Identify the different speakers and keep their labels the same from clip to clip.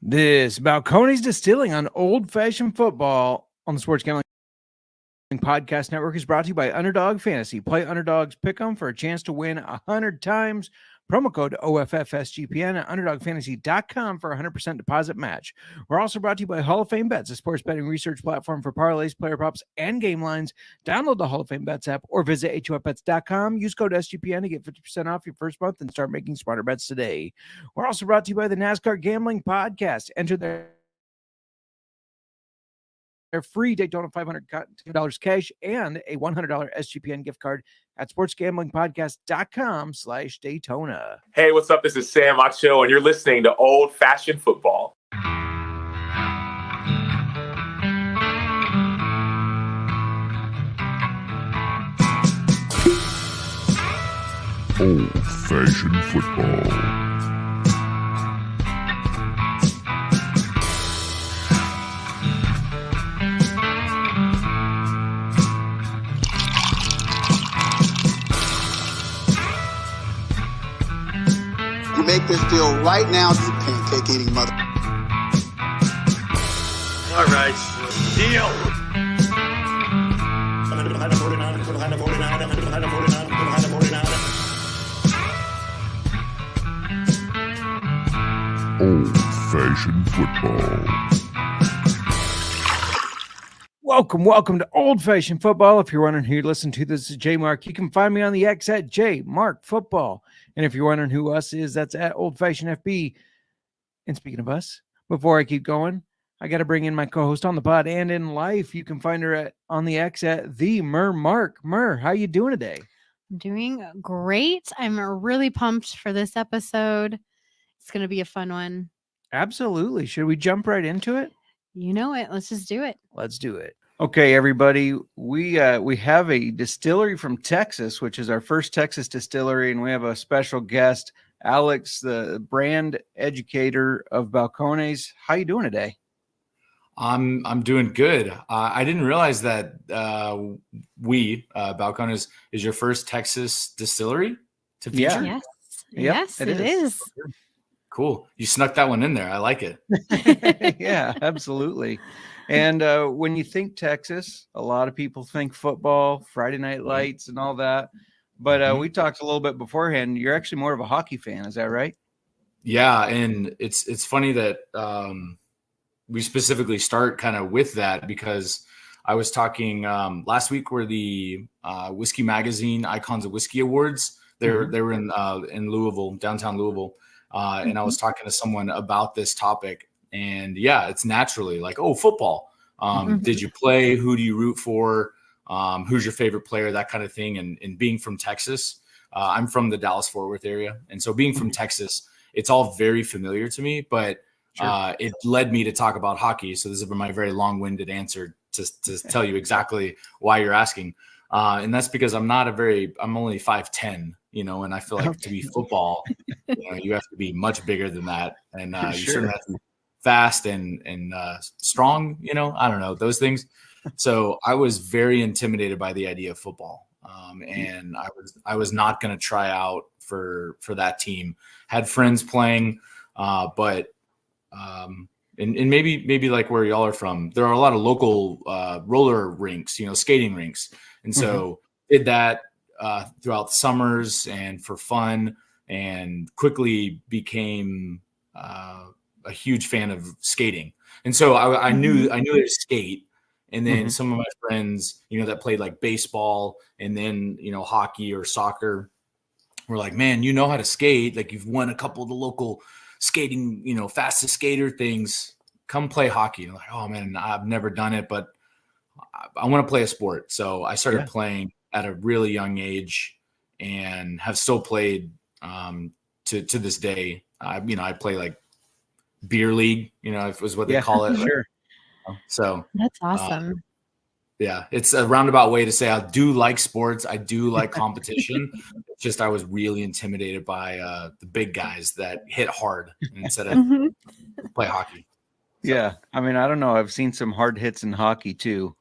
Speaker 1: This Balcones Distilling on Old Fashioned Football on the Sports Gambling Podcast Network is brought to you by Underdog Fantasy. Play Underdogs Pick'em for a chance to win 100 times. Promo code OFFSGPN at UnderdogFantasy.com for a 100% deposit match. We're also brought to you by Hall of Fame Bets, a sports betting research platform for parlays, player props, and game lines. Download the Hall of Fame Bets app or visit HOFBets.com. Use code SGPN to get 50% off your first month and start making smarter bets today. We're also brought to you by the NASCAR Gambling Podcast. Enter their free Daytona $500 cash and a $100 SGPN gift card at sportsgamblingpodcast.com/Daytona.
Speaker 2: Hey, what's up? This is Sam Acho, and you're listening to Old Fashioned Football.
Speaker 3: Old Fashioned Football.
Speaker 4: Make this deal right now, you pancake eating mother.
Speaker 5: All right, deal.
Speaker 3: Old Fashioned Football.
Speaker 1: Welcome to Old Fashioned Football. If you're wondering who you listen to, this is J Mark. You can find me on the X at J Mark Football. And if you're wondering who us is, that's at Old Fashioned FB. And speaking of us, before I keep going, I got to bring in my co-host on the pod and in life. You can find her on the X at the Mark. How you doing today?
Speaker 6: I'm doing great. I'm really pumped for this episode. It's going to be a fun one.
Speaker 1: Absolutely. Should we jump right into it?
Speaker 6: You know it. Let's just do it.
Speaker 1: Let's do it. Okay, everybody. We have a distillery from Texas, which is our first Texas distillery, and we have a special guest, Alex, the brand educator of Balcones. How you doing today?
Speaker 7: I'm doing good. I didn't realize that Balcones is your first Texas distillery to feature.
Speaker 6: Yeah. Yes, it is.
Speaker 7: Cool. You snuck that one in there. I like it.
Speaker 1: Yeah, absolutely. And when you think Texas, a lot of people think football, Friday Night Lights, and all that. But we talked a little bit beforehand. You're actually more of a hockey fan. Is that right?
Speaker 7: Yeah, and it's funny that we specifically start kind of with that because I was talking last week were the Whiskey Magazine Icons of Whiskey Awards. They were in Louisville, downtown Louisville. And I was talking to someone about this topic, and yeah, it's naturally like, oh, football. Did you play? Who do you root for? Who's your favorite player? That kind of thing. And being from Texas, I'm from the Dallas-Fort Worth area. And so being from Texas, it's all very familiar to me, but it led me to talk about hockey. So this is my very long-winded answer to tell you exactly why you're asking. And that's because I'm only 5'10", and I feel like to be football, you have to be much bigger than that. And you certainly have to be fast and strong, I don't know, those things. So I was very intimidated by the idea of football. And I was not going to try out for that team. Had friends playing, but maybe like where y'all are from, there are a lot of local roller rinks, skating rinks. And so did that throughout the summers and for fun, and quickly became a huge fan of skating. And so I knew to skate. And then some of my friends, that played like baseball and then, hockey or soccer were like, man, you know how to skate. Like you've won a couple of the local skating, fastest skater things. Come play hockey. And I'm like, oh man, I've never done it, but I want to play a sport. So I started playing at a really young age and have still played to this day. I play like beer league, is what they call it.
Speaker 1: Sure.
Speaker 7: So
Speaker 6: that's awesome.
Speaker 7: It's a roundabout way to say I do like sports. I do like competition. It's just I was really intimidated by the big guys that hit hard instead of play hockey. So.
Speaker 1: Yeah. I mean, I don't know. I've seen some hard hits in hockey too.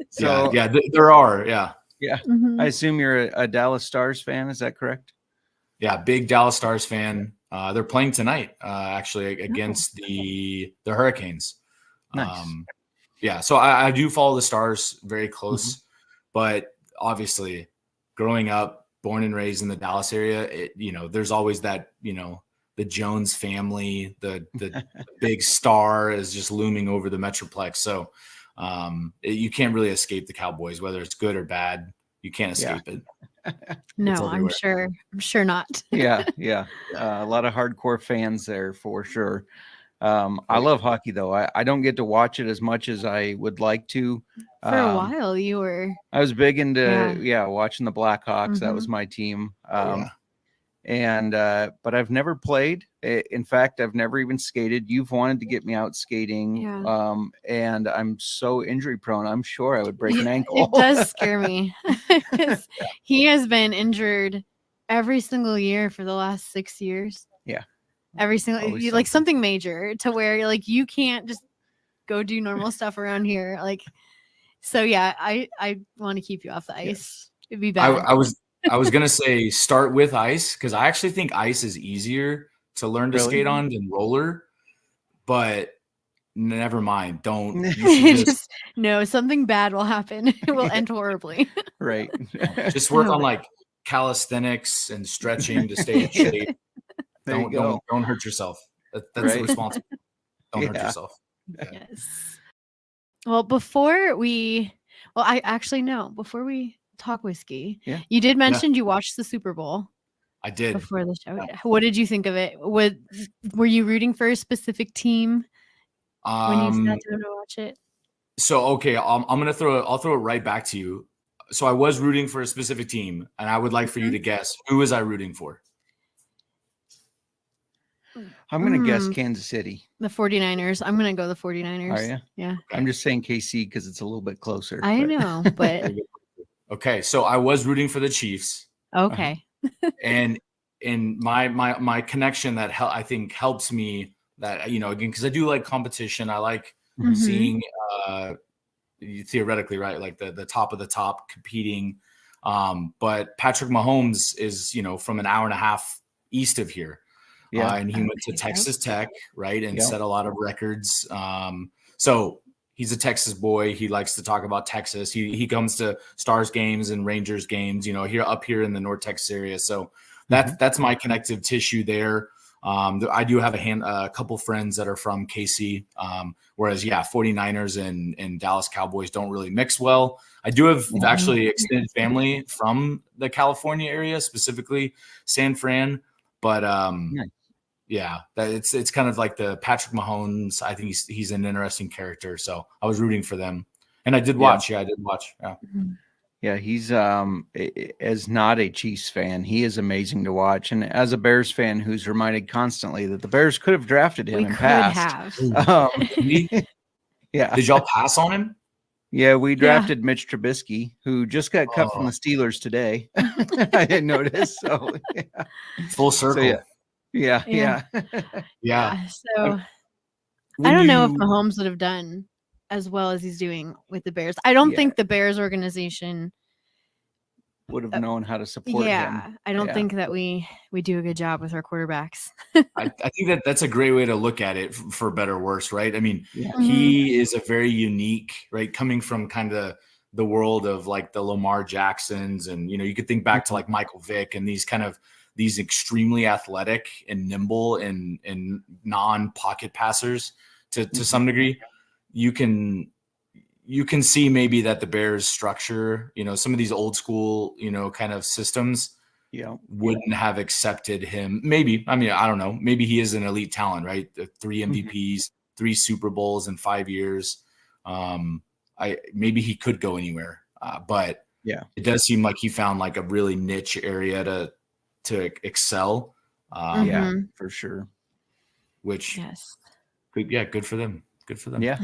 Speaker 7: So there are. Yeah.
Speaker 1: Yeah. I assume you're a Dallas Stars fan. Is that correct?
Speaker 7: Yeah. Big Dallas Stars fan. They're playing tonight, actually, against the Hurricanes.
Speaker 1: Nice.
Speaker 7: Yeah, so I do follow the Stars very close, but obviously, growing up, born and raised in the Dallas area, there's always that, the Jones family, the big star is just looming over the Metroplex. So you can't really escape the Cowboys, whether it's good or bad. You can't escape it.
Speaker 6: No,
Speaker 7: It's
Speaker 6: I'm
Speaker 7: everywhere.
Speaker 6: sure not.
Speaker 1: Yeah. A lot of hardcore fans there for sure. I love hockey though. I don't get to watch it as much as I would like to.
Speaker 6: For a while, you were.
Speaker 1: I was big into watching the Blackhawks. That was my team. But I've never played. In fact, I've never even skated. You've wanted to get me out skating. And I'm so injury prone. I'm sure I would break an ankle.
Speaker 6: It does scare me because he has been injured every single year for the last 6 years.
Speaker 1: Yeah.
Speaker 6: Every single, like something major to where like you can't just go do normal stuff around here. Like, so yeah, I want to keep you off the ice.
Speaker 1: Yes.
Speaker 6: It'd be bad.
Speaker 7: I was gonna say start with ice because I actually think ice is easier to learn to skate on than roller, but never mind. Don't. You should
Speaker 6: no, something bad will happen. It will end horribly.
Speaker 1: Right.
Speaker 7: Just work on like calisthenics and stretching to stay in shape. Don't hurt yourself. That's responsible. Don't hurt yourself. Yeah.
Speaker 6: Yes. Well, before we talk whiskey, you did mention you watched the Super Bowl.
Speaker 7: I did
Speaker 6: before the show. Yeah. What did you think of it? Were you rooting for a specific team when you sat down to watch it?
Speaker 7: So okay, I'll throw it right back to you. So I was rooting for a specific team, and I would like for you to guess who was I rooting for.
Speaker 1: I'm going to guess Kansas City.
Speaker 6: The 49ers. I'm going to go the 49ers.
Speaker 1: Are you?
Speaker 6: Yeah.
Speaker 1: I'm just saying KC because it's a little bit closer.
Speaker 6: I know, but
Speaker 7: okay. So I was rooting for the Chiefs.
Speaker 6: Okay.
Speaker 7: And my connection that I think helps me that, again, because I do like competition. I like seeing theoretically, right, like the top of the top competing. But Patrick Mahomes is, from an hour and a half east of here. Yeah, and he went to Texas Tech, right, and set a lot of records. So he's a Texas boy. He likes to talk about Texas. He comes to Stars games and Rangers games, here in the North Texas area. So that's my connective tissue there. I do have a couple friends that are from KC, whereas 49ers and Dallas Cowboys don't really mix well. I do have actually extended family from the California area, specifically San Fran, but it's kind of like the Patrick Mahomes. I think he's an interesting character, so I was rooting for them, and I did watch. Yeah, I did watch. Yeah.
Speaker 1: Yeah, he's as not a Chiefs fan, he is amazing to watch, and as a Bears fan who's reminded constantly that the Bears could have drafted him and passed. Yeah.
Speaker 7: Did y'all pass on him?
Speaker 1: Yeah, we drafted Mitch Trubisky, who just got cut from the Steelers today. I didn't notice. So
Speaker 7: full circle.
Speaker 1: So, yeah.
Speaker 6: So I don't know if Mahomes would have done as well as he's doing with the Bears. I don't think the Bears organization
Speaker 1: would have known how to support him.
Speaker 6: I don't think that we do a good job with our quarterbacks.
Speaker 7: I think that's a great way to look at it, for better or worse, right? I mean, he is a very unique, right, coming from kind of the world of like the Lamar Jacksons, and you could think back to like Michael Vick and these extremely athletic and nimble and non-pocket passers to some degree. You can see maybe that the Bears structure, some of these old school, kind of systems wouldn't have accepted him. Maybe, I mean, I don't know. Maybe he is an elite talent, right? 3 MVPs, 3 Super Bowls in 5 years. Maybe he could go anywhere. But it does seem like he found like a really niche area to excel.
Speaker 1: For sure.
Speaker 7: Which, good for them. Good for them.
Speaker 1: Yeah.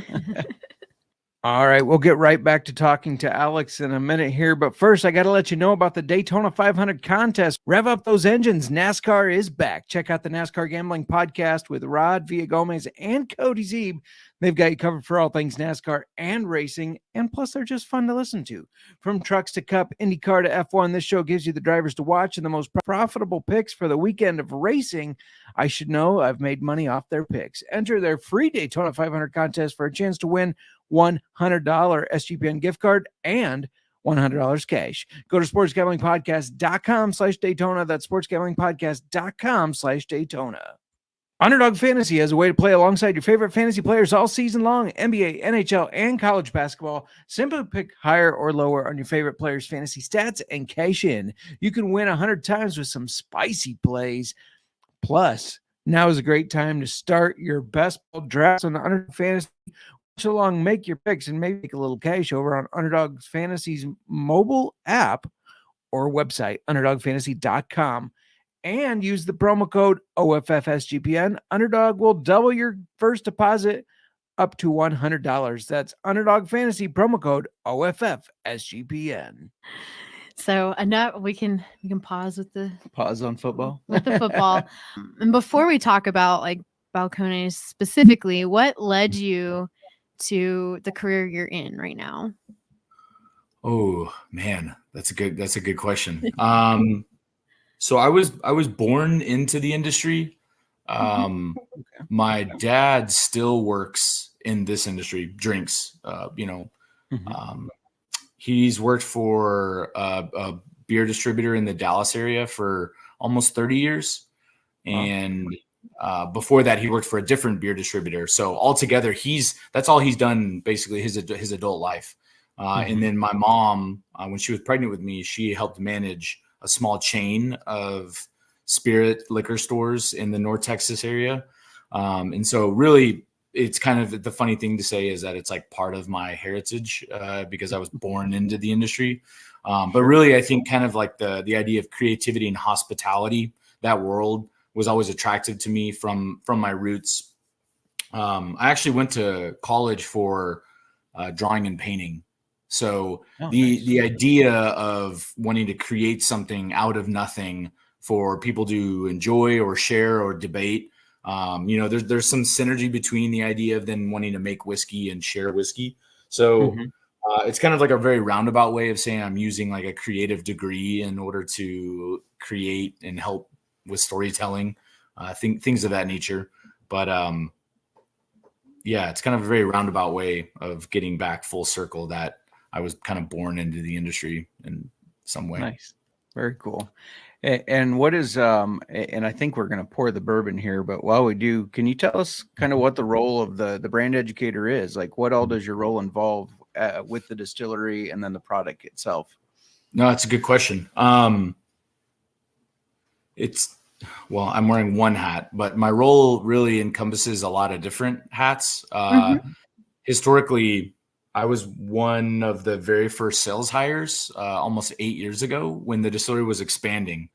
Speaker 1: All right, we'll get right back to talking to Alex in a minute here. But first, I got to let you know about the Daytona 500 contest. Rev up those engines. NASCAR is back. Check out the NASCAR Gambling Podcast with Rod Villagomez and Cody Zeeb. They've got you covered for all things NASCAR and racing, and plus they're just fun to listen to. From trucks to Cup, IndyCar to F1, this show gives you the drivers to watch and the most profitable picks for the weekend of racing. I should know I've made money off their picks. Enter their free Daytona 500 contest for a chance to win $100 SGPN gift card and $100 cash. Go to sportsgamblingpodcast.com/Daytona. That's sportsgamblingpodcast.com/Daytona. Underdog Fantasy has a way to play alongside your favorite fantasy players all season long, NBA, NHL, and college basketball. Simply pick higher or lower on your favorite players' fantasy stats and cash in. You can win 100 times with some spicy plays. Plus, now is a great time to start your best ball drafts on the Underdog Fantasy. Watch along, make your picks, and maybe make a little cash over on Underdog Fantasy's mobile app or website, underdogfantasy.com. And use the promo code OFFSGPN. Underdog will double your first deposit up to $100. That's Underdog Fantasy promo code OFFSGPN.
Speaker 6: So enough. We can pause with the
Speaker 1: on football.
Speaker 6: With the football. And before we talk about like Balcones specifically, what led you to the career you're in right now?
Speaker 7: Oh man, that's a good question. So I was born into the industry. My dad still works in this industry, drinks, he's worked for a beer distributor in the Dallas area for almost 30 years. And before that, he worked for a different beer distributor. So altogether, that's all he's done basically his adult life. And then my mom, when she was pregnant with me, she helped manage a small chain of spirit liquor stores in the North Texas area. And so really, it's kind of the funny thing to say is that it's like part of my heritage because I was born into the industry. But really, I think kind of like the idea of creativity and hospitality, that world was always attractive to me from my roots. I actually went to college for drawing and painting. So the idea of wanting to create something out of nothing for people to enjoy or share or debate, there's some synergy between the idea of then wanting to make whiskey and share whiskey. So it's kind of like a very roundabout way of saying I'm using like a creative degree in order to create and help with storytelling, things of that nature. But it's kind of a very roundabout way of getting back full circle that I was kind of born into the industry in some way.
Speaker 1: Nice. Very cool. And what is, and I think we're going to pour the bourbon here, but while we do, can you tell us kind of what the role of the brand educator is? Like what all does your role involve with the distillery and then the product itself?
Speaker 7: No, it's a good question. I'm wearing one hat, but my role really encompasses a lot of different hats. Historically, I was one of the very first sales hires almost 8 years ago when the distillery was expanding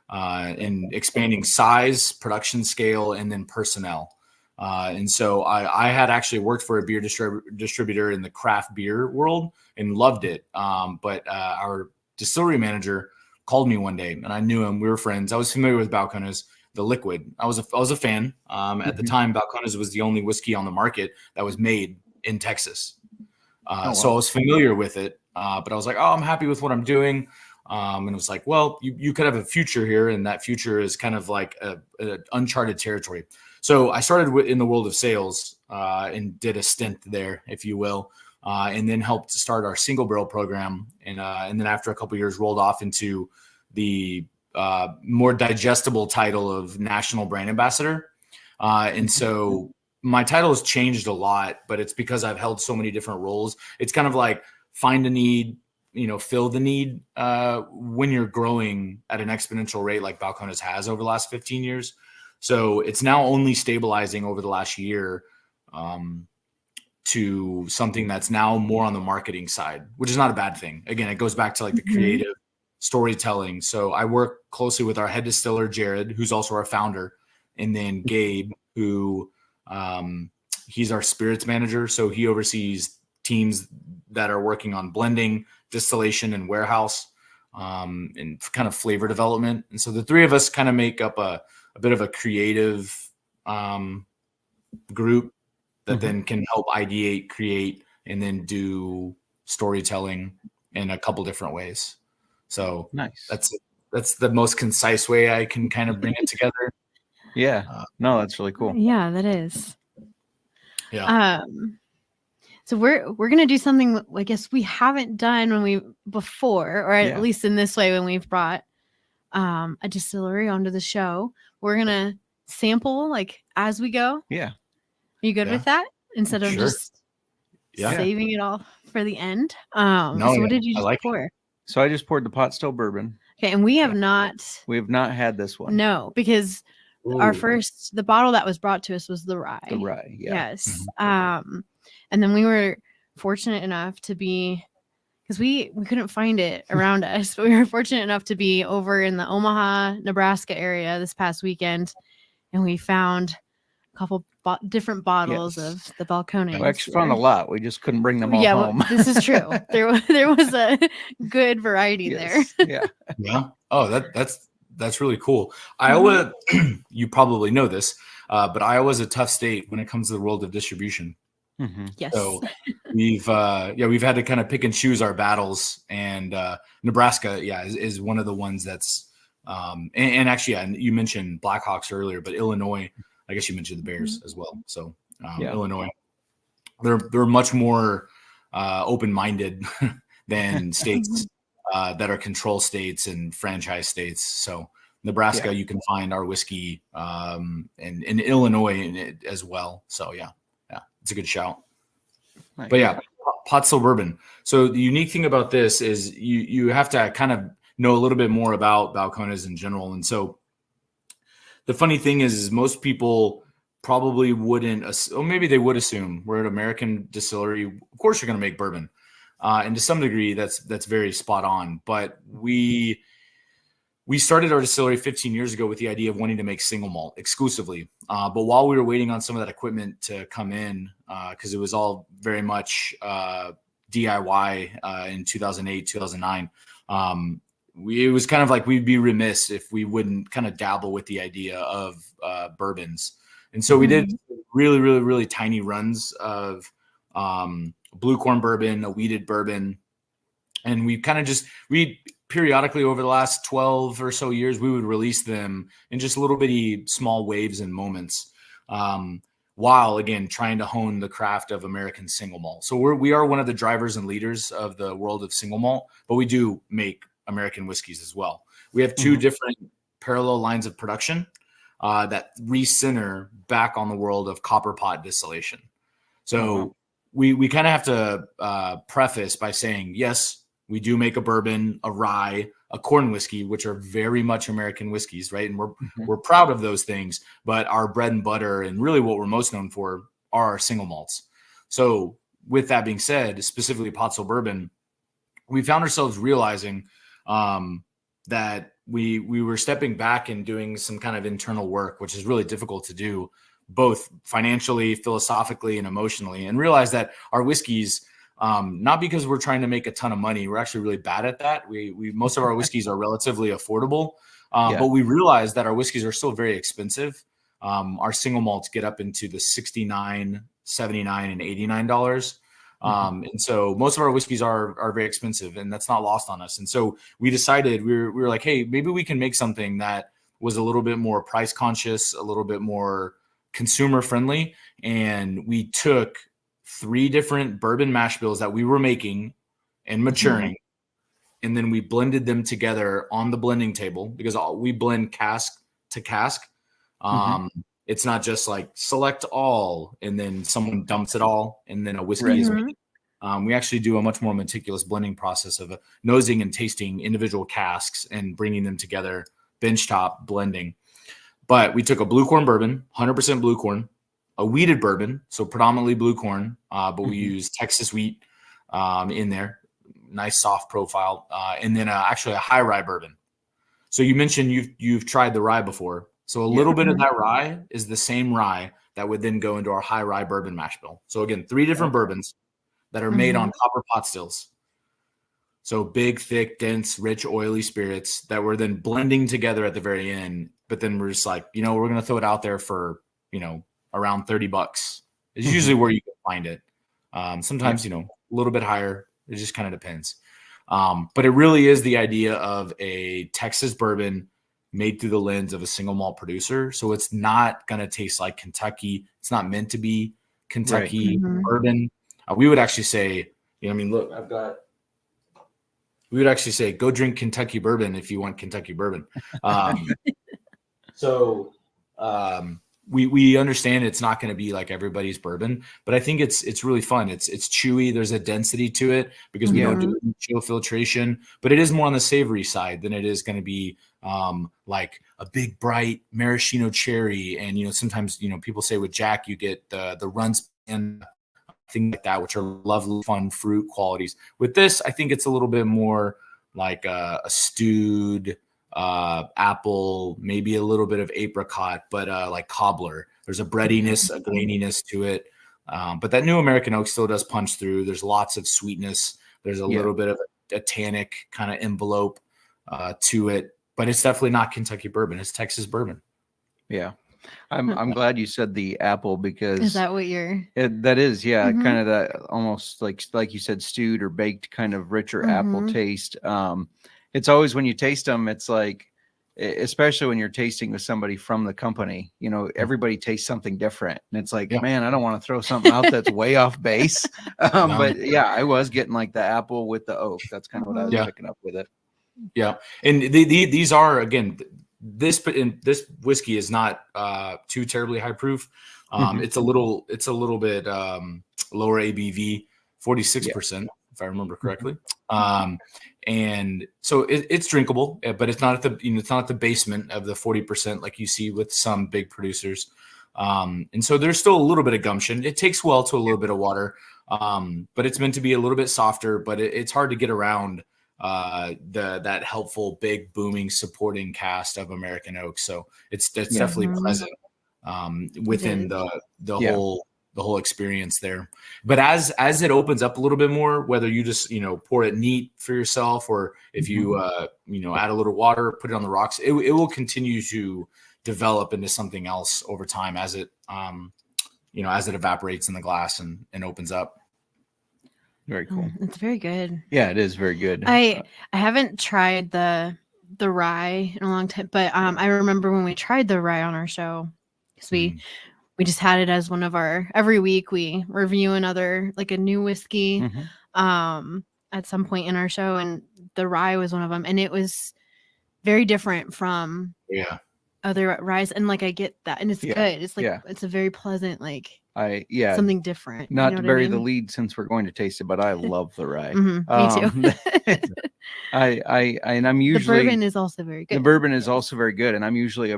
Speaker 7: and expanding size, production scale, and then personnel. And so I had actually worked for a beer distributor in the craft beer world and loved it. But our distillery manager called me one day and I knew him. We were friends. I was familiar with Balcones, the liquid. I was a fan. At the time, Balcones was the only whiskey on the market that was made in Texas. So I was familiar with it, but I was like, I'm happy with what I'm doing. And it was like, well, you could have a future here. And that future is kind of like a uncharted territory. So I started in the world of sales and did a stint there, if you will, and then helped start our single barrel program. And then after a couple of years, rolled off into the more digestible title of national brand ambassador. And so my title has changed a lot, but it's because I've held so many different roles. It's kind of like find a need, fill the need when you're growing at an exponential rate like Balcones has over the last 15 years. So it's now only stabilizing over the last year to something that's now more on the marketing side, which is not a bad thing. Again, it goes back to like the creative storytelling. So I work closely with our head distiller, Jared, who's also our founder, and then Gabe, who he's our spirits manager. So he oversees teams that are working on blending, distillation, and warehouse, and kind of flavor development. And so the three of us kind of make up a bit of a creative group that then can help ideate, create, and then do storytelling in a couple different ways. So
Speaker 1: nice.
Speaker 7: That's the most concise way I can kind of bring it together.
Speaker 1: Yeah. No, that's really cool.
Speaker 6: Yeah, that is.
Speaker 7: Yeah.
Speaker 6: So we're gonna do something I guess we haven't done before, or at least in this way when we've brought a distillery onto the show. We're gonna sample like as we go.
Speaker 1: Yeah.
Speaker 6: Are you good with that? Instead of just saving it all for the end. So what did you just pour?
Speaker 1: So I just poured the pot still bourbon.
Speaker 6: Okay, and we have not
Speaker 1: had this one.
Speaker 6: No, because the bottle that was brought to us was the rye.
Speaker 1: The rye, yeah.
Speaker 6: Yes. And then we were fortunate enough to be, because we couldn't find it around us, but we were fortunate enough to be over in the Omaha, Nebraska area this past weekend, and we found a couple different bottles of the Balcones.
Speaker 1: We actually found a lot. We just couldn't bring them all home.
Speaker 6: Well, this is true. There was a good variety there.
Speaker 7: Yeah. Oh, that's really cool. Iowa, you probably know this, but Iowa is a tough state when it comes to the world of distribution.
Speaker 6: Yes.
Speaker 7: So we've had to kind of pick and choose our battles, and Nebraska, is one of the ones that's and actually, you mentioned Blackhawks earlier, but Illinois, I guess you mentioned the Bears as well. So Illinois, they're much more open-minded than states that are control states and franchise states. So Nebraska, you can find our whiskey, and in Illinois in it as well. So it's a good shout. Nice. But pot still bourbon. So the unique thing about this is you have to kind of know a little bit more about Balcones in general. And so the funny thing is most people probably wouldn't, or maybe they would assume we're an American distillery. Of course, you're going to make bourbon. And to some degree, that's very spot on. But we started our distillery 15 years ago with the idea of wanting to make single malt exclusively. But while we were waiting on some of that equipment to come in, because it was all very much DIY in 2008, 2009, it was kind of like we'd be remiss if we wouldn't kind of dabble with the idea of bourbons. And so we did really, really, really tiny runs of blue corn bourbon, a wheated bourbon. And we kind of periodically over the last 12 or so years, we would release them in just little bitty small waves and moments, while again, trying to hone the craft of American single malt. So we are one of the drivers and leaders of the world of single malt, but we do make American whiskeys as well. We have two different parallel lines of production that recenter back on the world of copper pot distillation. So we kind of have to preface by saying, yes, we do make a bourbon, a rye, a corn whiskey, which are very much American whiskeys, right? And we're proud of those things, but our bread and butter and really what we're most known for are our single malts. So with that being said, specifically pot still bourbon, we found ourselves realizing that we were stepping back and doing some kind of internal work, which is really difficult to do, both financially, philosophically, and emotionally, and realize that our whiskeys, not because we're trying to make a ton of money, we're actually really bad at that. We most of our whiskeys are relatively affordable, but we realize that our whiskeys are still very expensive. Our single malts get up into the $69, $79, and $89. And so most of our whiskeys are very expensive, and that's not lost on us. And so we decided we were like, hey, maybe we can make something that was a little bit more price conscious, a little bit more consumer friendly. And we took 3 different bourbon mash bills that we were making and maturing. And then we blended them together on the blending table, because we blend cask to cask. It's not just like select all and then someone dumps it all and then a whiskey is made. We actually do a much more meticulous blending process of nosing and tasting individual casks and bringing them together, benchtop blending. But we took a blue corn bourbon, 100% blue corn, a wheated bourbon, so predominantly blue corn, but we use Texas wheat in there, nice soft profile, and then actually a high rye bourbon. So you mentioned you've tried the rye before. So a little bit of that rye is the same rye that would then go into our high rye bourbon mash bill. So again, 3 different bourbons that are made on copper pot stills. So big, thick, dense, rich, oily spirits that we're then blending together at the very end. But then we're just like, we're going to throw it out there for, around $30. It's usually where you can find it. Sometimes, a little bit higher. It just kind of depends. But it really is the idea of a Texas bourbon made through the lens of a single malt producer. So it's not going to taste like Kentucky. It's not meant to be Kentucky bourbon. We would actually say, look, we would actually say, go drink Kentucky bourbon if you want Kentucky bourbon. We understand it's not going to be like everybody's bourbon, but I think it's really fun. It's chewy. There's a density to it because we don't do chill filtration, but it is more on the savory side than it is going to be like a big bright maraschino cherry. And sometimes people say with Jack you get the runs and things like that, which are lovely, fun fruit qualities. With this, I think it's a little bit more like a stewed apple, maybe a little bit of apricot, but like cobbler. There's a breadiness, a graininess to it. But that new American oak still does punch through. There's lots of sweetness. There's a little bit of a tannic kind of envelope to it, but it's definitely not Kentucky bourbon. It's Texas bourbon.
Speaker 1: Yeah. I'm glad you said the apple because
Speaker 6: is that what you're
Speaker 1: that is kind of that almost like you said stewed or baked kind of richer apple taste. It's always when you taste them, it's like, especially when you're tasting with somebody from the company, everybody tastes something different, and it's like, man, I don't want to throw something out that's way off base. But I was getting like the apple with the oak. That's kind of what I was picking up with it.
Speaker 7: Yeah, and these are, again, this whiskey is not too terribly high proof. It's a little bit lower ABV, 46%, if I remember correctly. And so it's drinkable, but it's not at the basement of the 40% like you see with some big producers. And so there's still a little bit of gumption. It takes well to a little bit of water, but it's meant to be a little bit softer. But it's hard to get around that helpful, big, booming, supporting cast of American oak. So it's definitely present within the whole experience there. But as it opens up a little bit more, whether you just pour it neat for yourself, or if you add a little water, put it on the rocks, it will continue to develop into something else over time as it as it evaporates in the glass and opens up.
Speaker 1: Very cool.
Speaker 6: It's very good.
Speaker 1: Yeah, it is very good.
Speaker 6: I haven't tried the rye in a long time, but I remember when we tried the rye on our show, because we just had it as one of our, every week we review another, like a new whiskey at some point in our show, and the rye was one of them, and it was very different from other ryes, and like I get that, and it's good. It's like it's a very pleasant, like something different.
Speaker 1: Not to bury the lead since we're going to taste it, but I love the rye.
Speaker 6: Me too.
Speaker 1: I'm usually,
Speaker 6: the bourbon is also very good.
Speaker 1: The bourbon is also very good, and I'm usually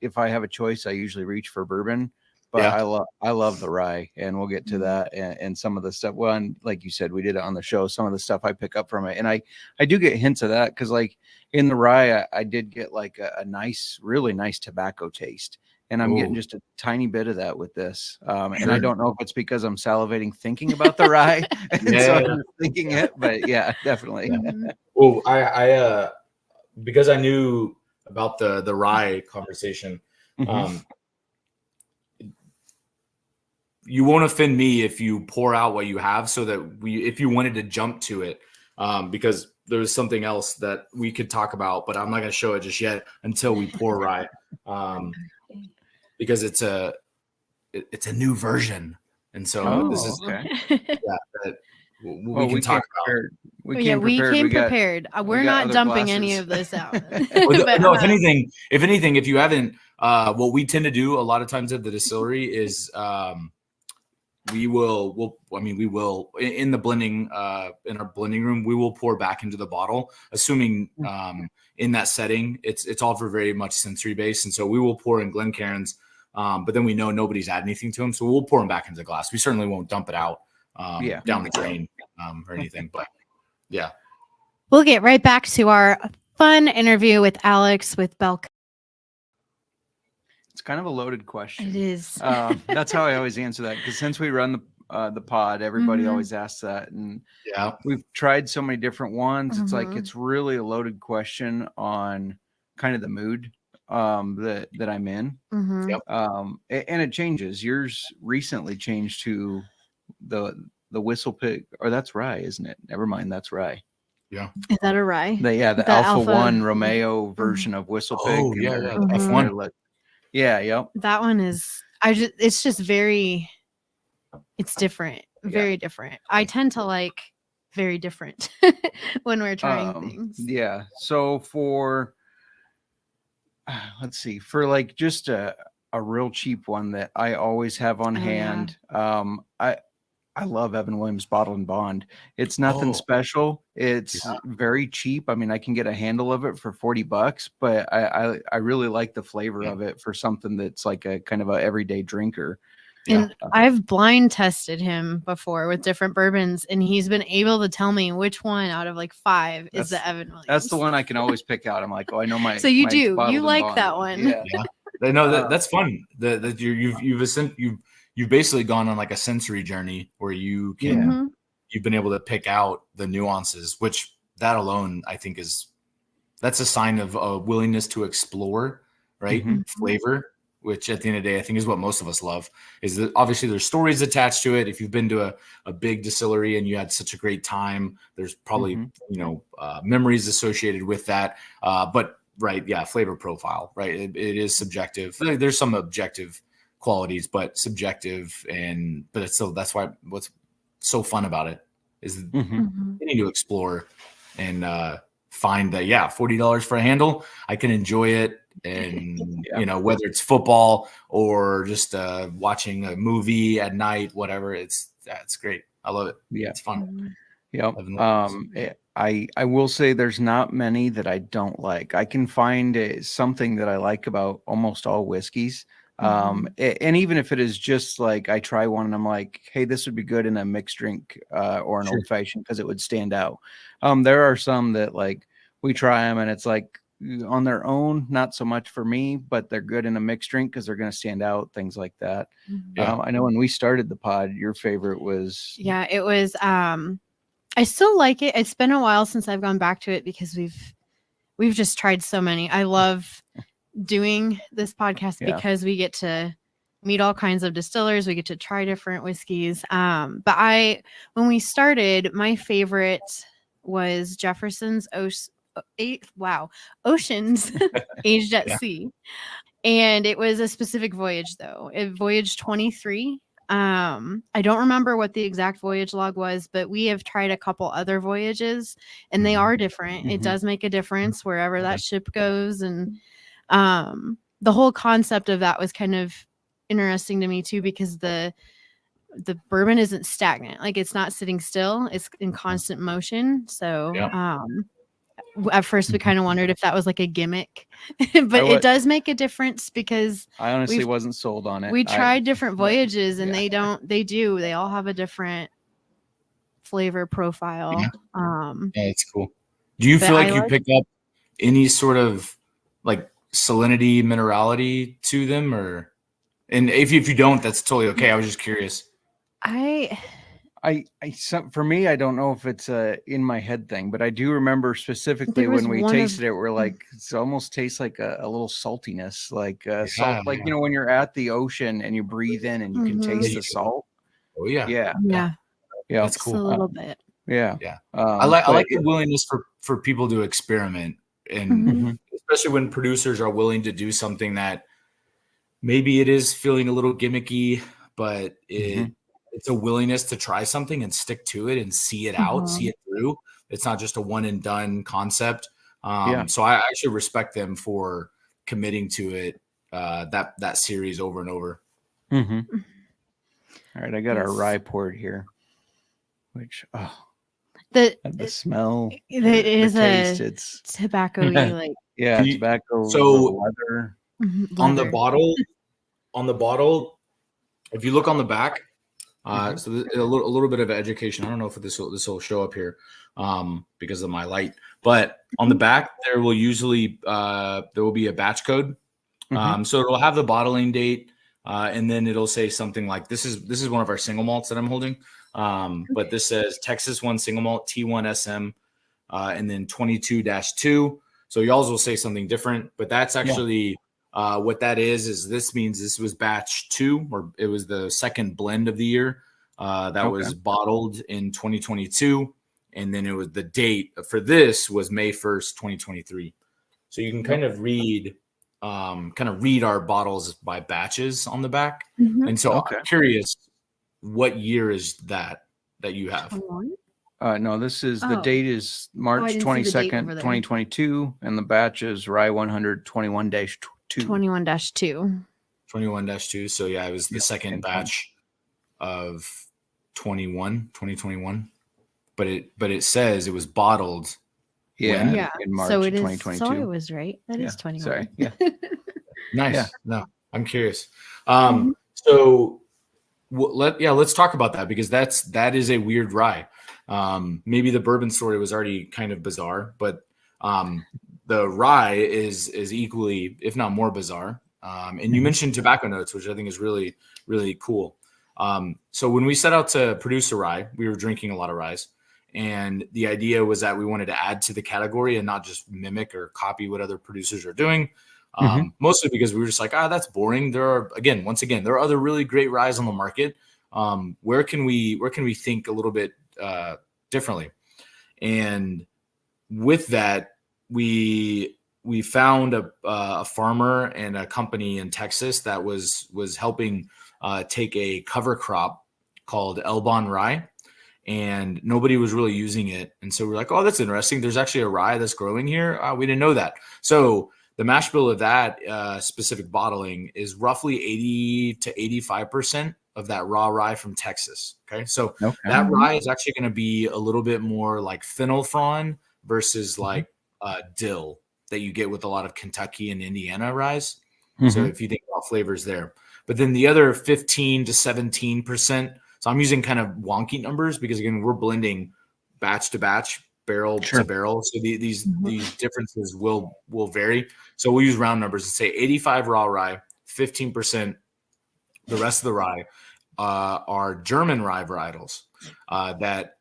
Speaker 1: if I have a choice, I usually reach for bourbon, but I love the rye, and we'll get to that and some of the stuff. Well, and like you said, we did it on the show. Some of the stuff I pick up from it, and I do get hints of that because, like in the rye, I did get like a nice, really nice tobacco taste, and I'm getting just a tiny bit of that with this. And I don't know if it's because I'm salivating thinking about the rye, and so I'm thinking it, but definitely.
Speaker 7: Well, I because I knew about the rye conversation. You won't offend me if you pour out what you have, so that if you wanted to jump to it, because there's something else that we could talk about, but I'm not going to show it just yet until we pour rye, because it's a new version, and so this is we can talk about.
Speaker 6: We came prepared. We're not dumping any of this out.
Speaker 7: No, if anything, if you haven't, what we tend to do a lot of times at the distillery is we will in the blending in our blending room, we will pour back into the bottle, assuming in that setting it's all for very much sensory based, and so we will pour in Glencairns, but then we know nobody's added anything to them, so we'll pour them back into the glass. We certainly won't dump it out down the drain or anything, but
Speaker 6: we'll get right back to our fun interview with Alex with Balcones.
Speaker 1: It's kind of a loaded question.
Speaker 6: It is.
Speaker 1: That's how I always answer that, because since we run the pod. Everybody
Speaker 6: Mhm.
Speaker 1: always asks that, and
Speaker 7: Yeah.
Speaker 1: we've tried so many different ones. It's like
Speaker 6: Mhm.
Speaker 1: it's really a loaded question on kind of the mood that I'm in.
Speaker 6: Mhm.
Speaker 7: Yep.
Speaker 1: And it changes. Yours recently changed to the whistle pick, or that's rye, isn't it? Never mind, that's rye.
Speaker 7: Yeah.
Speaker 6: Is that a rye?
Speaker 1: The
Speaker 6: The
Speaker 1: Alpha
Speaker 6: Alpha-
Speaker 1: One Romeo version of whistle pick.
Speaker 7: Oh,
Speaker 1: and
Speaker 7: yeah,
Speaker 1: they're-
Speaker 7: yeah.
Speaker 6: Mhm.
Speaker 7: F1.
Speaker 1: they're like- yeah, yep.
Speaker 6: That one is it's just very it's different. Very different. I tend to like very different when we're trying things.
Speaker 1: Yeah. So for let's see, for like just a real cheap one that I always have on
Speaker 6: Oh, yeah.
Speaker 1: hand. I love Evan Williams Bottle and Bond. It's nothing
Speaker 7: Oh.
Speaker 1: special. It's very cheap. I mean, I can get a handle of it for $40, but I really like the flavor of it for something that's like a kind of a everyday drinker.
Speaker 6: And I've blind tested him before with different bourbons, and he's been able to tell me which one out of like 5 is the Evan Williams.
Speaker 1: That's the one I can always pick out. I'm like, oh, I know my.
Speaker 6: So you
Speaker 1: my
Speaker 6: do.
Speaker 1: Bottled
Speaker 6: You
Speaker 1: and
Speaker 6: like
Speaker 1: Bond
Speaker 6: that one.
Speaker 1: Yeah.
Speaker 7: I know that's fun. That you've basically gone on like a sensory journey where you can
Speaker 6: Mhm.
Speaker 7: you've been able to pick out the nuances, which that alone I think that's a sign of a willingness to explore, right?
Speaker 1: Mhm.
Speaker 7: Flavor, which at the end of the day I think is what most of us love. Is that obviously there's stories attached to it. If you've been to a big distillery and you had such a great time, there's probably memories associated with that. But right, yeah, flavor profile, right? It is subjective. There's some objective qualities, but subjective, but it's still, that's why what's so fun about it is
Speaker 6: Mhm.
Speaker 7: getting to explore and find that $40 for a handle, I can enjoy it, and whether it's football or just watching a movie at night, whatever, it's great. I love it.
Speaker 1: Yeah,
Speaker 7: it's fun.
Speaker 1: Yep. I will say there's not many that I don't like. I can find something that I like about almost all whiskeys. And even if it is just like I try one and I'm like, hey, this would be good in a mixed drink or an old fashioned because it would stand out. There are some that like we try them and it's like on their own, not so much for me, but they're good in a mixed drink because they're going to stand out, things like that. I know when we started the pod, your favorite was
Speaker 6: it was I still like it. It's been a while since I've gone back to it because we've just tried so many. I love doing this podcast because we get to meet all kinds of distillers. We get to try different whiskeys. But when we started, my favorite was Jefferson's Oceans aged at sea. And it was a specific voyage though. Voyage 23. I don't remember what the exact voyage log was, but we have tried a couple other voyages and they are different. It does make a difference wherever that ship goes. And the whole concept of that was kind of interesting to me too, because the bourbon isn't stagnant. Like it's not sitting still. It's in constant motion. So at first we kind of wondered if that was like a gimmick, but it does make a difference because
Speaker 1: I honestly wasn't sold on it.
Speaker 6: We tried different voyages and they all have a different flavor profile.
Speaker 7: It's cool. Do you feel like you pick up any sort of like salinity, minerality to them, and if you don't, that's totally okay. I was just curious.
Speaker 1: For me, I don't know if it's a in my head thing, but I do remember specifically when we tasted it, we're like, it almost tastes like a little saltiness, like salt, like, when you're at the ocean and you breathe in and you can taste the salt.
Speaker 7: Oh yeah.
Speaker 6: Yeah.
Speaker 7: That's cool.
Speaker 6: Just a little bit.
Speaker 1: Yeah.
Speaker 7: I like the willingness for people to experiment, and especially when producers are willing to do something that maybe it is feeling a little gimmicky, but it's a willingness to try something and stick to it and see it out, see it through. It's not just a one and done concept. So I actually respect them for committing to it, that series over and over.
Speaker 1: All right. I got our rye poured here, which, the smell,
Speaker 6: it is
Speaker 1: the taste,
Speaker 6: it's tobacco-y, like
Speaker 1: tobacco.
Speaker 7: So
Speaker 1: leather.
Speaker 7: On the bottle, if you look on the back, so a little bit of education. I don't know if this will show up here because of my light, but on the back there will usually there will be a batch code. So it'll have the bottling date, and then it'll say something like this is one of our single malts that I'm holding. But this says Texas 1 single malt T1 SM, and then 22-2. So y'all's will say something different, but that's actually what that is this means this was batch 2, or it was the second blend of the year that was bottled in 2022. And then it was the date for this was May 1st, 2023. So you can kind of read our bottles by batches on the back. And so I'm curious, what year is that you have?
Speaker 1: No, this is the date is March 22nd, 2022, and the batch is Rye 100 21-2.
Speaker 6: 21-2.
Speaker 7: 21-2. So yeah, it was the second batch of 2021. But it says it was bottled. In March
Speaker 6: so it
Speaker 7: 2022.
Speaker 6: Is, so I was right. That is 21.
Speaker 1: Sorry. Yeah.
Speaker 7: Nice. Yeah. No, I'm curious. So let's talk about that, because that is a weird rye. Maybe the bourbon story was already kind of bizarre, but the rye is equally, if not more, bizarre. And you mentioned tobacco notes, which I think is really, really cool. So when we set out to produce a rye, we were drinking a lot of ryes. And the idea was that we wanted to add to the category and not just mimic or copy what other producers are doing. Mostly because we were just like, that's boring. There are other really great ryes on the market. Where can we think a little bit differently? And with that, we found a farmer and a company in Texas that was helping take a cover crop called Elrod rye. And nobody was really using it. And so we're like, oh, that's interesting. There's actually a rye that's growing here. We didn't know that. So the mash bill of that specific bottling is roughly 80 to 85% of that raw rye from Texas. Okay. So that rye is actually going to be a little bit more like fennel frond versus like dill that you get with a lot of Kentucky and Indiana ryes. So if you think about flavors there, but then the other 15 to 17%. So I'm using kind of wonky numbers because, again, we're blending batch to batch, barrel to barrel. So these differences will vary. So we'll use round numbers and say 85 raw rye, 15%. The rest of the rye are German rye varietals that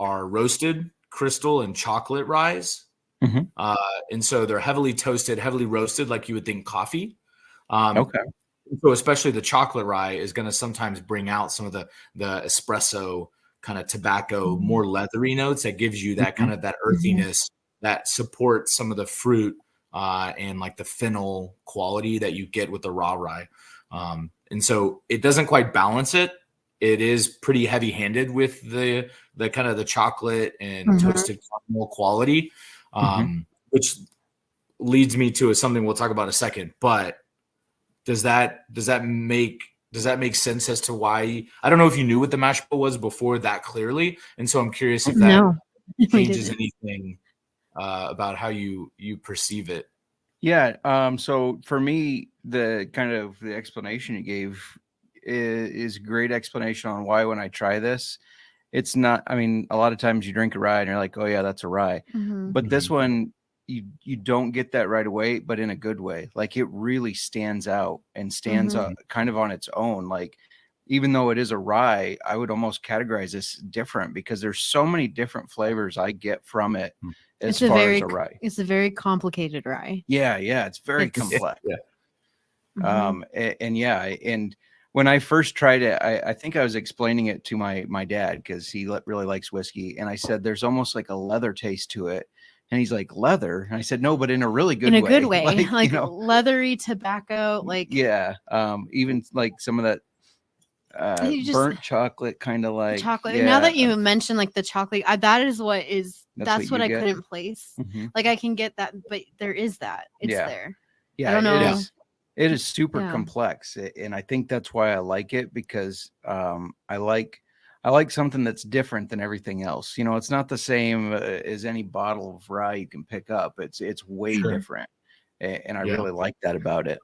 Speaker 7: are roasted, crystal, and chocolate ryes. And so they're heavily toasted, heavily roasted, like you would think coffee. So especially the chocolate rye is going to sometimes bring out some of the espresso kind of tobacco, more leathery notes that gives you that kind of that earthiness that supports some of the fruit and like the fennel quality that you get with the raw rye. And so it doesn't quite balance it. It is pretty heavy handed with the kind of the chocolate and toasted caramel quality, which leads me to something we'll talk about in a second. But does that make sense as to why? I don't know if you knew what the mash bill was before that clearly, and so I'm curious if that changes anything about how you perceive it.
Speaker 1: Yeah. So for me, the explanation you gave is a great explanation on why when I try this, it's not. I mean, a lot of times you drink a rye and you're like, oh yeah, that's a rye, but this one. You don't get that right away, but in a good way. Like it really stands out and stands up kind of on its own. Like even though it is a rye, I would almost categorize this different because there's so many different flavors I get from it as far as a rye.
Speaker 6: It's a very complicated rye.
Speaker 1: Yeah, it's very complex. And when I first tried it, I think I was explaining it to my dad because he really likes whiskey, and I said there's almost like a leather taste to it. And he's like, leather? And I said, no, but in a really good way.
Speaker 6: In a good way. Like leathery tobacco. Like
Speaker 1: even like some of that burnt chocolate kind of like.
Speaker 6: Chocolate. Yeah. Now that you mentioned like the chocolate, that's what I couldn't place. Like I can get that, but there is that. It's there.
Speaker 1: Yeah,
Speaker 6: I don't know.
Speaker 1: It is super complex. And I think that's why I like it because I like something that's different than everything else. You know, it's not the same as any bottle of rye you can pick up. It's way different. And I really like that about it.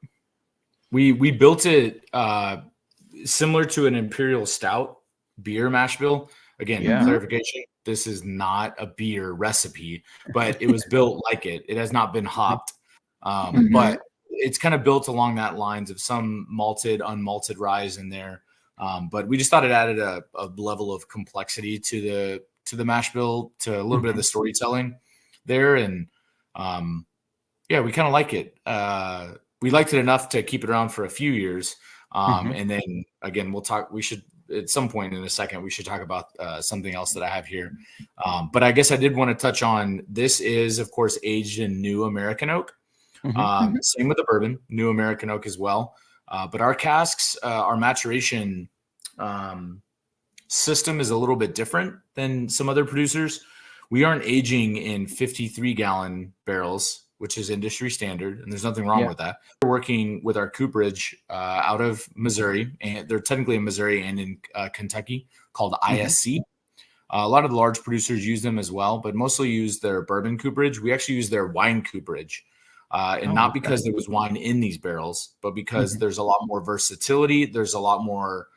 Speaker 7: We built it similar to an imperial stout beer mash bill. Again, clarification. This is not a beer recipe, but it was built like it. It has not been hopped. But it's kind of built along that lines of some malted, unmalted ryes in there. But we just thought it added a level of complexity to the mash bill, to a little bit of the storytelling there. And yeah, we kind of like it. We liked it enough to keep it around for a few years. And then again, we should, at some point in a second, we should talk about something else that I have here. But I guess I did want to touch on, this is, of course, aged in new American oak. Same with the bourbon, new American oak as well. But our casks, our maturation system is a little bit different than some other producers. We aren't aging in 53-gallon barrels, which is industry standard, and there's nothing wrong with that. We're working with our cooperage out of Missouri, and they're technically in Missouri and in Kentucky, called ISC. A lot of the large producers use them as well, but mostly use their bourbon cooperage. We actually use their wine cooperage. And not because there was wine in these barrels, but because there's a lot more versatility. There's a lot more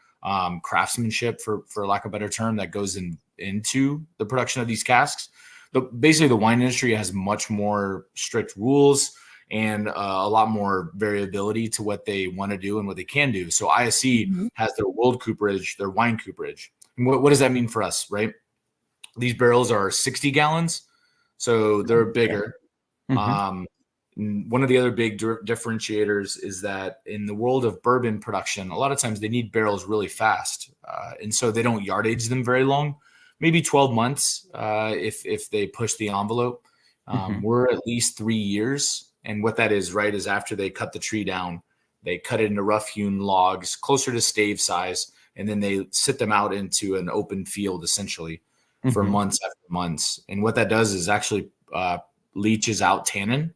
Speaker 7: craftsmanship, for lack of a better term, that goes into the production of these casks. Basically, the wine industry has much more strict rules and a lot more variability to what they want to do and what they can do. So ISC has their world cooperage, their wine cooperage. And what does that mean for us, right? These barrels are 60 gallons, so they're bigger. One of the other big differentiators is that in the world of bourbon production, a lot of times they need barrels really fast. And so they don't yard age them very long, maybe 12 months if they push the envelope. We're at least 3 years. And what that is, right, is after they cut the tree down, they cut it into rough hewn logs closer to stave size, and then they sit them out into an open field essentially for months after months. And what that does is actually leaches out tannin.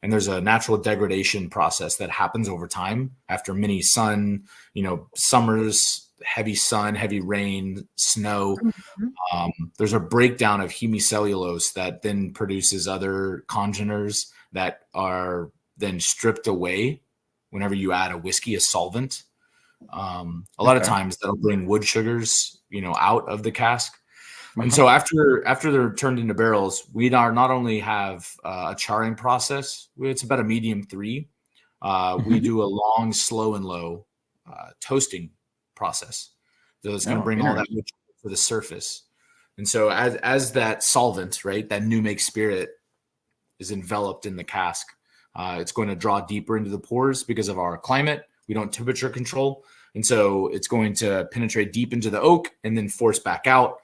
Speaker 7: And there's a natural degradation process that happens over time after many summers, heavy sun, heavy rain, snow. There's a breakdown of hemicellulose that then produces other congeners that are then stripped away whenever you add a whiskey, a solvent. A lot of times that'll bring wood sugars, out of the cask. And so after they're turned into barrels, we not only have a charring process, it's about a medium 3. We do a long, slow and low toasting process. So it's going to bring all that wood to the surface. And so as that solvent, right, that new make spirit is enveloped in the cask, it's going to draw deeper into the pores because of our climate. We don't temperature control. And so it's going to penetrate deep into the oak and then force back out.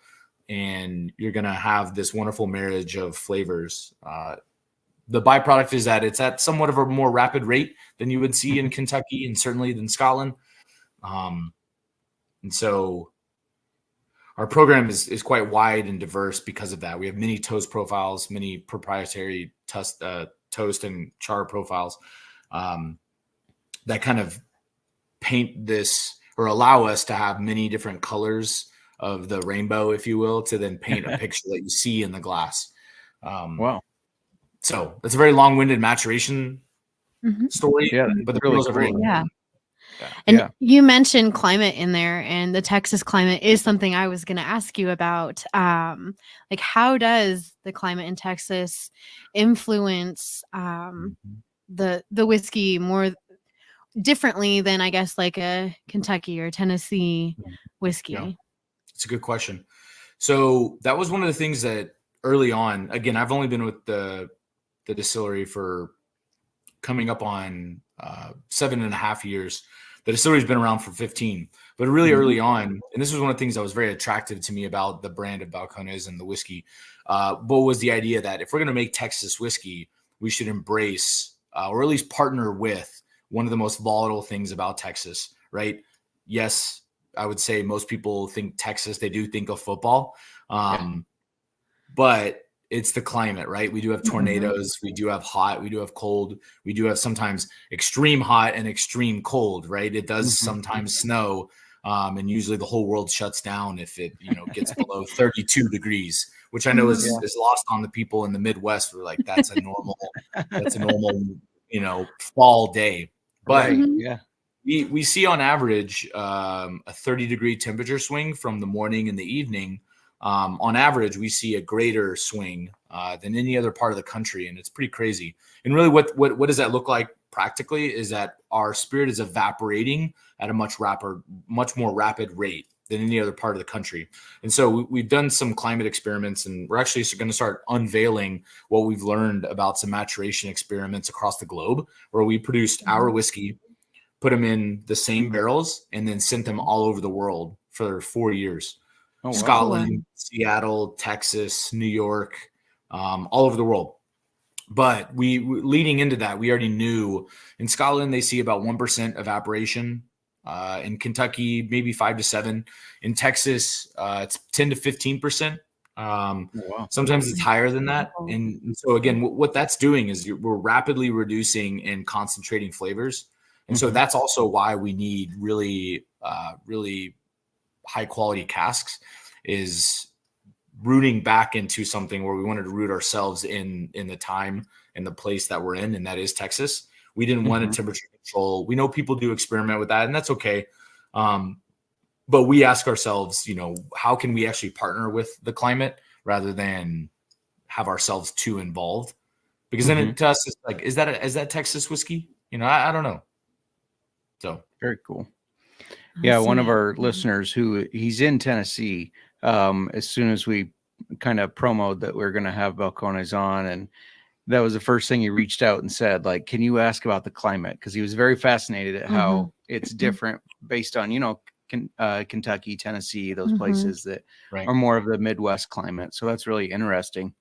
Speaker 7: And you're going to have this wonderful marriage of flavors. The byproduct is that it's at somewhat of a more rapid rate than you would see in Kentucky and certainly than Scotland. And so our program is quite wide and diverse because of that. We have many toast profiles, many proprietary toast and char profiles that kind of paint this, or allow us to have many different colors of the rainbow, if you will, to then paint a picture that you see in the glass. Wow. So it's a very long-winded maturation story, but the barrels are very cool.
Speaker 6: And you mentioned climate in there, and the Texas climate is something I was going to ask you about. Like, how does the climate in Texas influence the whiskey more differently than, I guess, like a Kentucky or Tennessee whiskey?
Speaker 7: Yeah. It's a good question. So that was one of the things that early on, again, I've only been with the distillery for coming up on 7.5 years. The distillery's been around for 15, but really early on, and this was one of the things that was very attractive to me about the brand of Balcones and the whiskey, but was the idea that if we're going to make Texas whiskey, we should embrace or at least partner with one of the most volatile things about Texas, right? Yes, I would say most people think Texas, they do think of football. But it's the climate, right? We do have tornadoes, we do have hot, we do have cold, we do have sometimes extreme hot and extreme cold, right? It does sometimes snow, and usually the whole world shuts down if it gets below 32 degrees, which I know is lost on the people in the Midwest. We're like, that's a normal fall day. But we see on average a 30-degree temperature swing from the morning and the evening. On average, we see a greater swing than any other part of the country, and it's pretty crazy. And really, what does that look like practically is that our spirit is evaporating at a much more rapid rate than any other part of the country. And so we've done some climate experiments, and we're actually going to start unveiling what we've learned about some maturation experiments across the globe, where we produced our whiskey, put them in the same barrels, and then sent them all over the world for 4 years.
Speaker 1: Oh, wow.
Speaker 7: Scotland, Seattle, Texas, New York, all over the world. But we leading into that, we already knew in Scotland, they see about 1% evaporation. In Kentucky, maybe 5 to 7. In Texas, it's 10 to 15%.
Speaker 1: Wow.
Speaker 7: Sometimes it's higher than that. And so again, what that's doing is we're rapidly reducing and concentrating flavors. And so that's also why we need really high quality casks, is rooting back into something where we wanted to root ourselves in the time and the place that we're in, and that is Texas. We didn't want a temperature control. We know people do experiment with that, and that's okay. But we ask ourselves, how can we actually partner with the climate rather than have ourselves too involved? Because then to us, it's like, is that Texas whiskey? I don't know. So
Speaker 1: very cool. Yeah, one of our listeners he's in Tennessee. As soon as we kind of promoted that we're going to have Balcones on, and that was the first thing he reached out and said, like, can you ask about the climate? Because he was very fascinated at how it's different based on, Kentucky, Tennessee, those places that are more of the Midwest climate. So that's really interesting.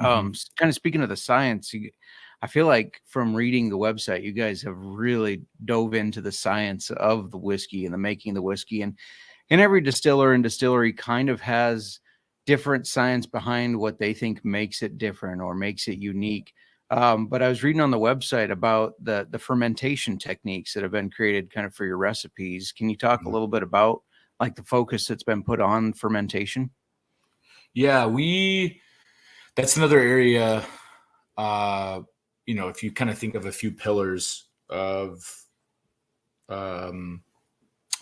Speaker 1: Kind of speaking of the science, I feel like from reading the website, you guys have really dove into the science of the whiskey and the making of the whiskey. And every distiller and distillery kind of has different science behind what they think makes it different or makes it unique. But I was reading on the website about the fermentation techniques that have been created kind of for your recipes. Can you talk a little bit about like the focus that's been put on fermentation?
Speaker 7: Yeah, that's another area, if you kind of think of a few pillars of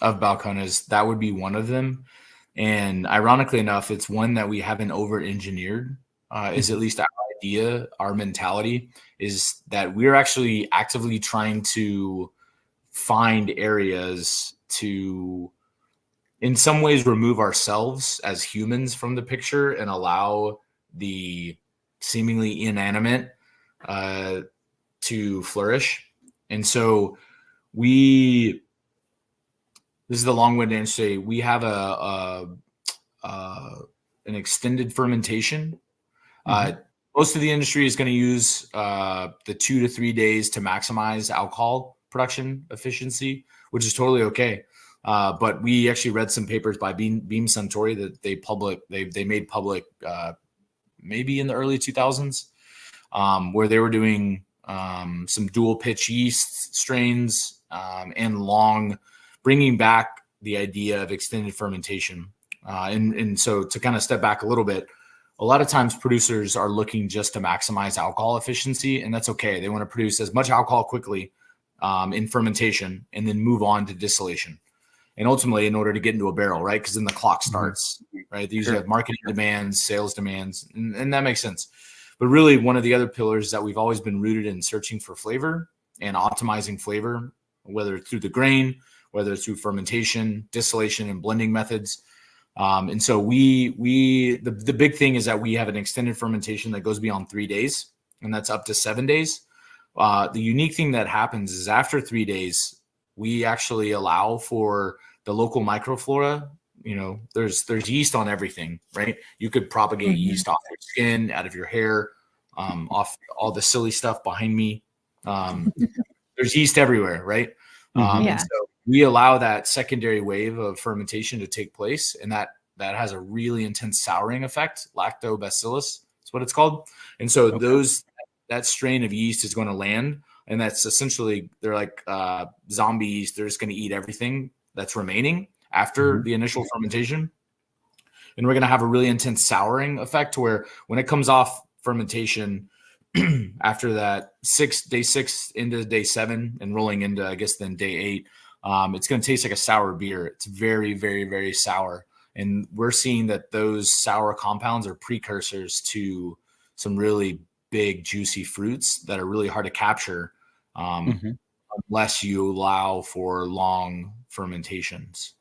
Speaker 7: Balcones, that would be one of them. And ironically enough, it's one that we haven't over-engineered, is at least our idea, our mentality, is that we're actually actively trying to find areas to, in some ways, remove ourselves as humans from the picture and allow the seemingly inanimate to flourish. And so this is the long-winded answer. We have an extended fermentation. Most of the industry is going to use the 2 to 3 days to maximize alcohol production efficiency, which is totally okay. But we actually read some papers by Beam Suntory that they made public maybe in the early 2000s, where they were doing some dual pitch yeast strains and bringing back the idea of extended fermentation. And so to kind of step back a little bit, a lot of times producers are looking just to maximize alcohol efficiency, and that's okay. They want to produce as much alcohol quickly in fermentation and then move on to distillation. And ultimately, in order to get into a barrel, right? Because then the clock starts, right? They usually have marketing demands, sales demands, and that makes sense. But really, one of the other pillars that we've always been rooted in searching for flavor and optimizing flavor, whether it's through the grain, whether it's through fermentation, distillation, and blending methods. And so the big thing is that we have an extended fermentation that goes beyond 3 days, and that's up to 7 days. The unique thing that happens is after 3 days, we actually allow for the local microflora. There's yeast on everything, right? You could propagate yeast off your skin, out of your hair, off all the silly stuff behind me. There's yeast everywhere, right? And so we allow that secondary wave of fermentation to take place, and that has a really intense souring effect. Lactobacillus is what it's called. And so that strain of yeast is going to land, and that's essentially, they're like zombie yeast. They're just going to eat everything that's remaining after the initial fermentation. And we're going to have a really intense souring effect, where when it comes off fermentation after that day 6 into day 7 and rolling into, I guess, then day 8, it's going to taste like a sour beer. It's very, very, very sour. And we're seeing that those sour compounds are precursors to some really big, juicy fruits that are really hard to capture unless you allow for long fermentations.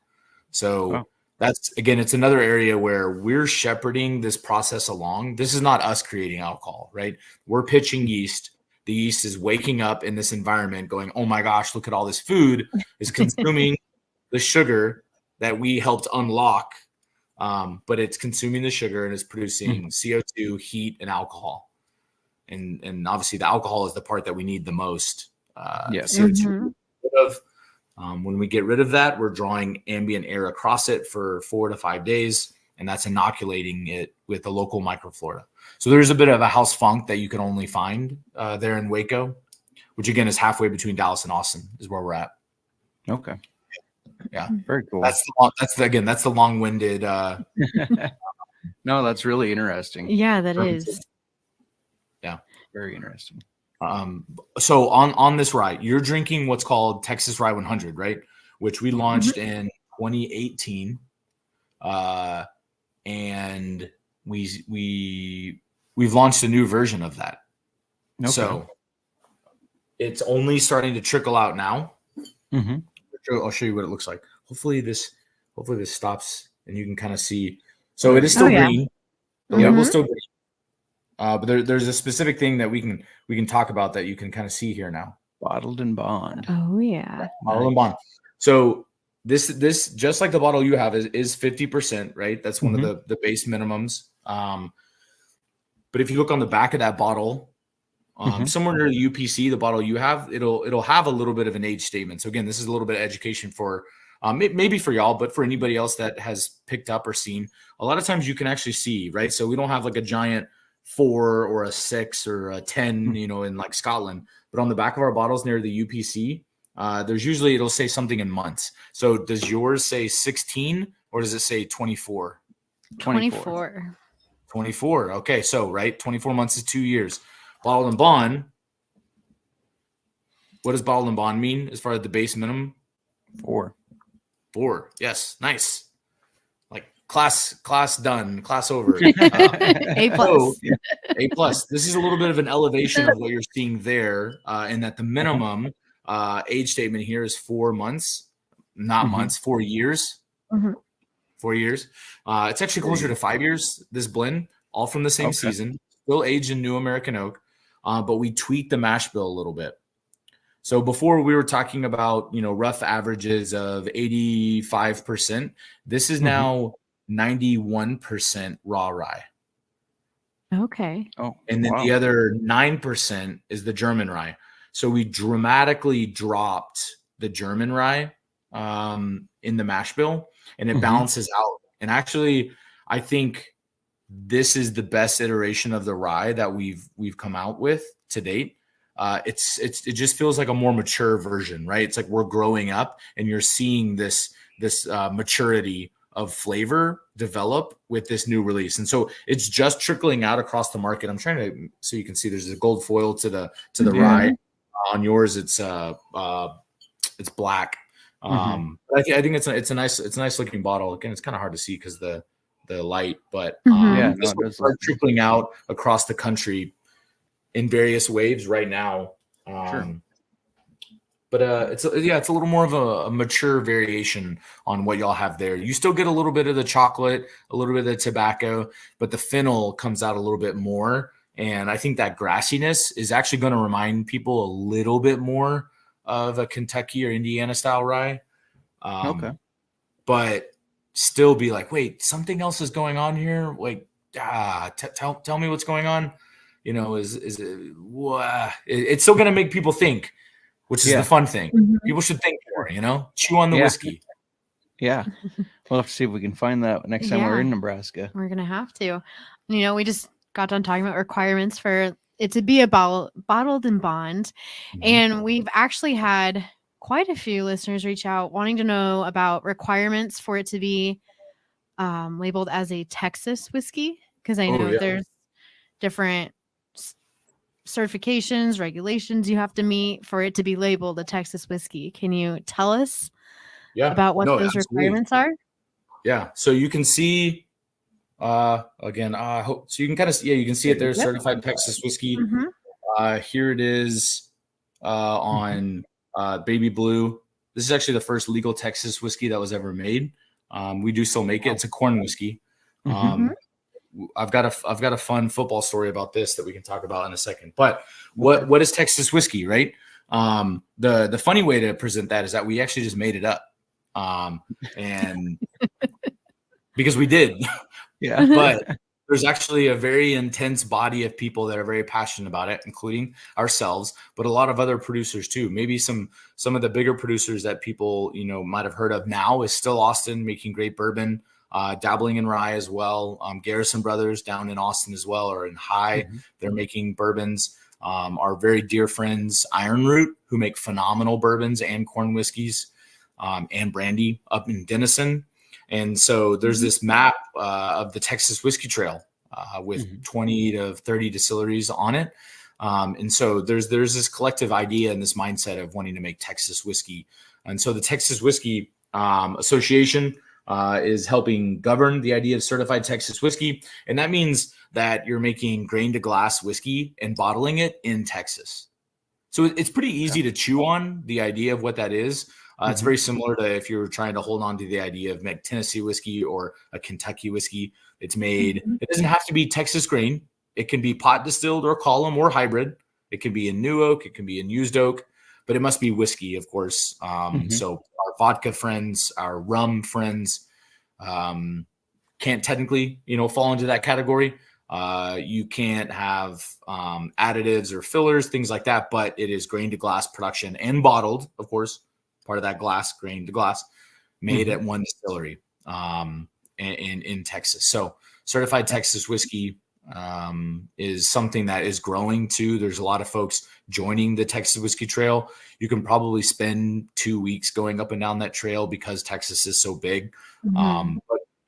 Speaker 7: So
Speaker 1: Wow.
Speaker 7: that's, again, it's another area where we're shepherding this process along. This is not us creating alcohol, right? We're pitching yeast. The yeast is waking up in this environment going, oh my gosh, look at all this food is consuming the sugar that we helped unlock. But it's consuming the sugar and it's producing CO2, heat, and alcohol. And obviously the alcohol is the part that we need the most. CO2 of. When we get rid of that, we're drawing ambient air across it for 4 to 5 days, and that's inoculating it with the local microflora. So there's a bit of a house funk that you can only find there in Waco, which again is halfway between Dallas and Austin is where we're at.
Speaker 1: Okay.
Speaker 7: Yeah.
Speaker 1: Very cool.
Speaker 7: That's the long-winded.
Speaker 1: No, that's really interesting.
Speaker 6: Yeah, that is.
Speaker 7: Yeah.
Speaker 1: Very interesting.
Speaker 7: So on this rye, you're drinking what's called Texas Rye 100, right? Which we launched in 2018. And we've launched a new version of that.
Speaker 1: Okay.
Speaker 7: So it's only starting to trickle out now. I'll show you what it looks like. Hopefully this stops and you can kind of see. So it is still green. The label's still green. But there's a specific thing that we can talk about that you can kind of see here now.
Speaker 1: Bottled and bond.
Speaker 6: Oh yeah.
Speaker 7: Bottled and bond. So this just like the bottle you have is 50%, right? That's one of the base minimums. But if you look on the back of that bottle, somewhere near the UPC, the bottle you have, it'll have a little bit of an age statement. So again, this is a little bit of education for maybe for y'all, but for anybody else that has picked up or seen. A lot of times you can actually see, right? So we don't have like a giant 4 or a 6 or a 10, in like Scotland, but on the back of our bottles near the UPC, there's usually, it'll say something in months. So does yours say 16 or does it say 24?
Speaker 6: 24.
Speaker 7: 24. Okay. So, right. 24 months is 2 years. Bottled and bond. What does bottled and bond mean as far as the base minimum?
Speaker 1: 4.
Speaker 7: Yes. Nice. Class done, class over.
Speaker 6: A plus.
Speaker 7: A plus. This is a little bit of an elevation of what you're seeing there, in that the minimum age statement here is 4 months, not months, 4 years. 4 years. It's actually closer to 5 years, this blend, all from the same season, still aged in new American oak, but we tweaked the mash bill a little bit. So before we were talking about, rough averages of 85%. This is now 91% raw rye.
Speaker 6: Okay.
Speaker 1: Oh,
Speaker 7: and then the other 9% is the German rye. So we dramatically dropped the German rye in the mash bill, and it balances out. And actually, I think this is the best iteration of the rye that we've come out with to date. It just feels like a more mature version, right? It's like we're growing up, and you're seeing this maturity of flavor develop with this new release. And so it's just trickling out across the market. I'm trying to, so you can see there's a gold foil to the rye. On yours, it's black. I think it's a nice looking bottle. Again, it's kind of hard to see because the light, but this will start trickling out across the country in various waves right now. But it's a little more of a mature variation on what y'all have there. You still get a little bit of the chocolate, a little bit of the tobacco, but the fennel comes out a little bit more. And I think that grassiness is actually going to remind people a little bit more of a Kentucky or Indiana style rye. But still be like, wait, something else is going on here. Like, tell me what's going on. Is it? It's still going to make people think. Which is the fun thing. People should think more, chew on the whiskey.
Speaker 1: Yeah. We'll have to see if we can find that next time we're in Nebraska.
Speaker 6: We're going to have to. We just got done talking about requirements for it to be a bottled and bond. And we've actually had quite a few listeners reach out wanting to know about requirements for it to be labeled as a Texas whiskey. Because I know there's different certifications, regulations you have to meet for it to be labeled a Texas whiskey. Can you tell us about what those requirements are?
Speaker 7: Yeah. So you can see again, so you can kind of you can see it there, certified Texas whiskey. Here it is. on Baby Blue. This is actually the first legal Texas whiskey that was ever made. We do still make it. It's a corn whiskey. I've got a fun football story about this that we can talk about in a second. But what is Texas whiskey, right? The funny way to present that is that we actually just made it up, and because we did,
Speaker 1: Yeah.
Speaker 7: but there's actually a very intense body of people that are very passionate about it, including ourselves, but a lot of other producers too. Maybe some of the bigger producers that people might have heard of now is still Austin, making great bourbon, dabbling in rye as well. Garrison Brothers down in Austin as well, or in High, they're making bourbons. Our very dear friends Iron Root, who make phenomenal bourbons and corn whiskeys, and brandy up in Denison. And so there's this map of the Texas Whiskey Trail with 20 to 30 distilleries on it. And so there's this collective idea and this mindset of wanting to make Texas whiskey. And so the Texas Whiskey Association is helping govern the idea of certified Texas whiskey. And that means that you're making grain to glass whiskey and bottling it in Texas. So it's pretty easy to chew on the idea of what that is. It's very similar to if you're trying to hold on to the idea of make Tennessee whiskey or a Kentucky whiskey. It's made, it doesn't have to be Texas grain. It can be pot distilled or column or hybrid. It can be in new oak. It can be in used oak, but it must be whiskey, of course. So our vodka friends, our rum friends can't technically, fall into that category. You can't have additives or fillers, things like that, but it is grain to glass production and bottled, of course. Part of that glass, grain to glass, made at one distillery in Texas. So certified Texas whiskey is something that is growing too. There's a lot of folks joining the Texas Whiskey Trail. You can probably spend 2 weeks going up and down that trail because Texas is so big. But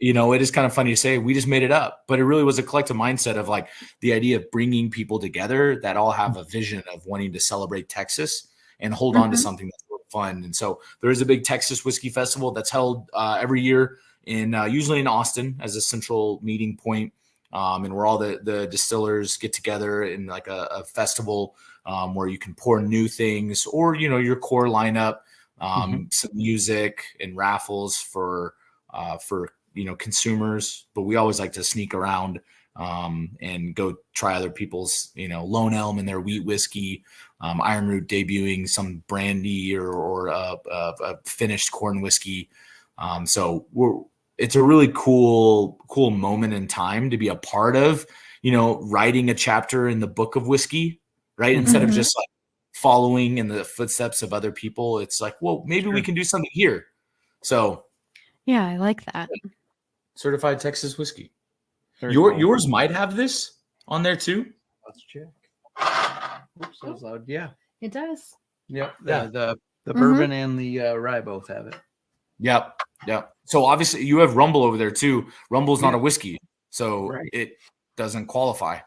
Speaker 7: it is kind of funny to say we just made it up, but it really was a collective mindset of like the idea of bringing people together that all have a vision of wanting to celebrate Texas and hold on to something that's fun. And so there is a big Texas Whiskey Festival that's held every year usually in Austin as a central meeting point, and where all the distillers get together in like a festival where you can pour new things or your core lineup, some music and raffles for consumers. But we always like to sneak around and go try other people's Lone Elm and their wheat whiskey, Iron Root debuting some brandy or a finished corn whiskey. So it's a really cool moment in time to be a part of, writing a chapter in the book of whiskey, right? Instead of just like following in the footsteps of other people. It's like, well, maybe we can do something here. So
Speaker 6: Yeah, I like that.
Speaker 7: certified Texas whiskey.
Speaker 1: Very cool.
Speaker 7: Yours might have this on there too.
Speaker 1: Let's check. Oops, that was loud. Yeah.
Speaker 6: It does.
Speaker 1: Yep.
Speaker 7: Yeah.
Speaker 1: The bourbon and the rye both have it.
Speaker 7: Yep. So obviously you have Rumble over there too. Rumble's not a whiskey, so it doesn't qualify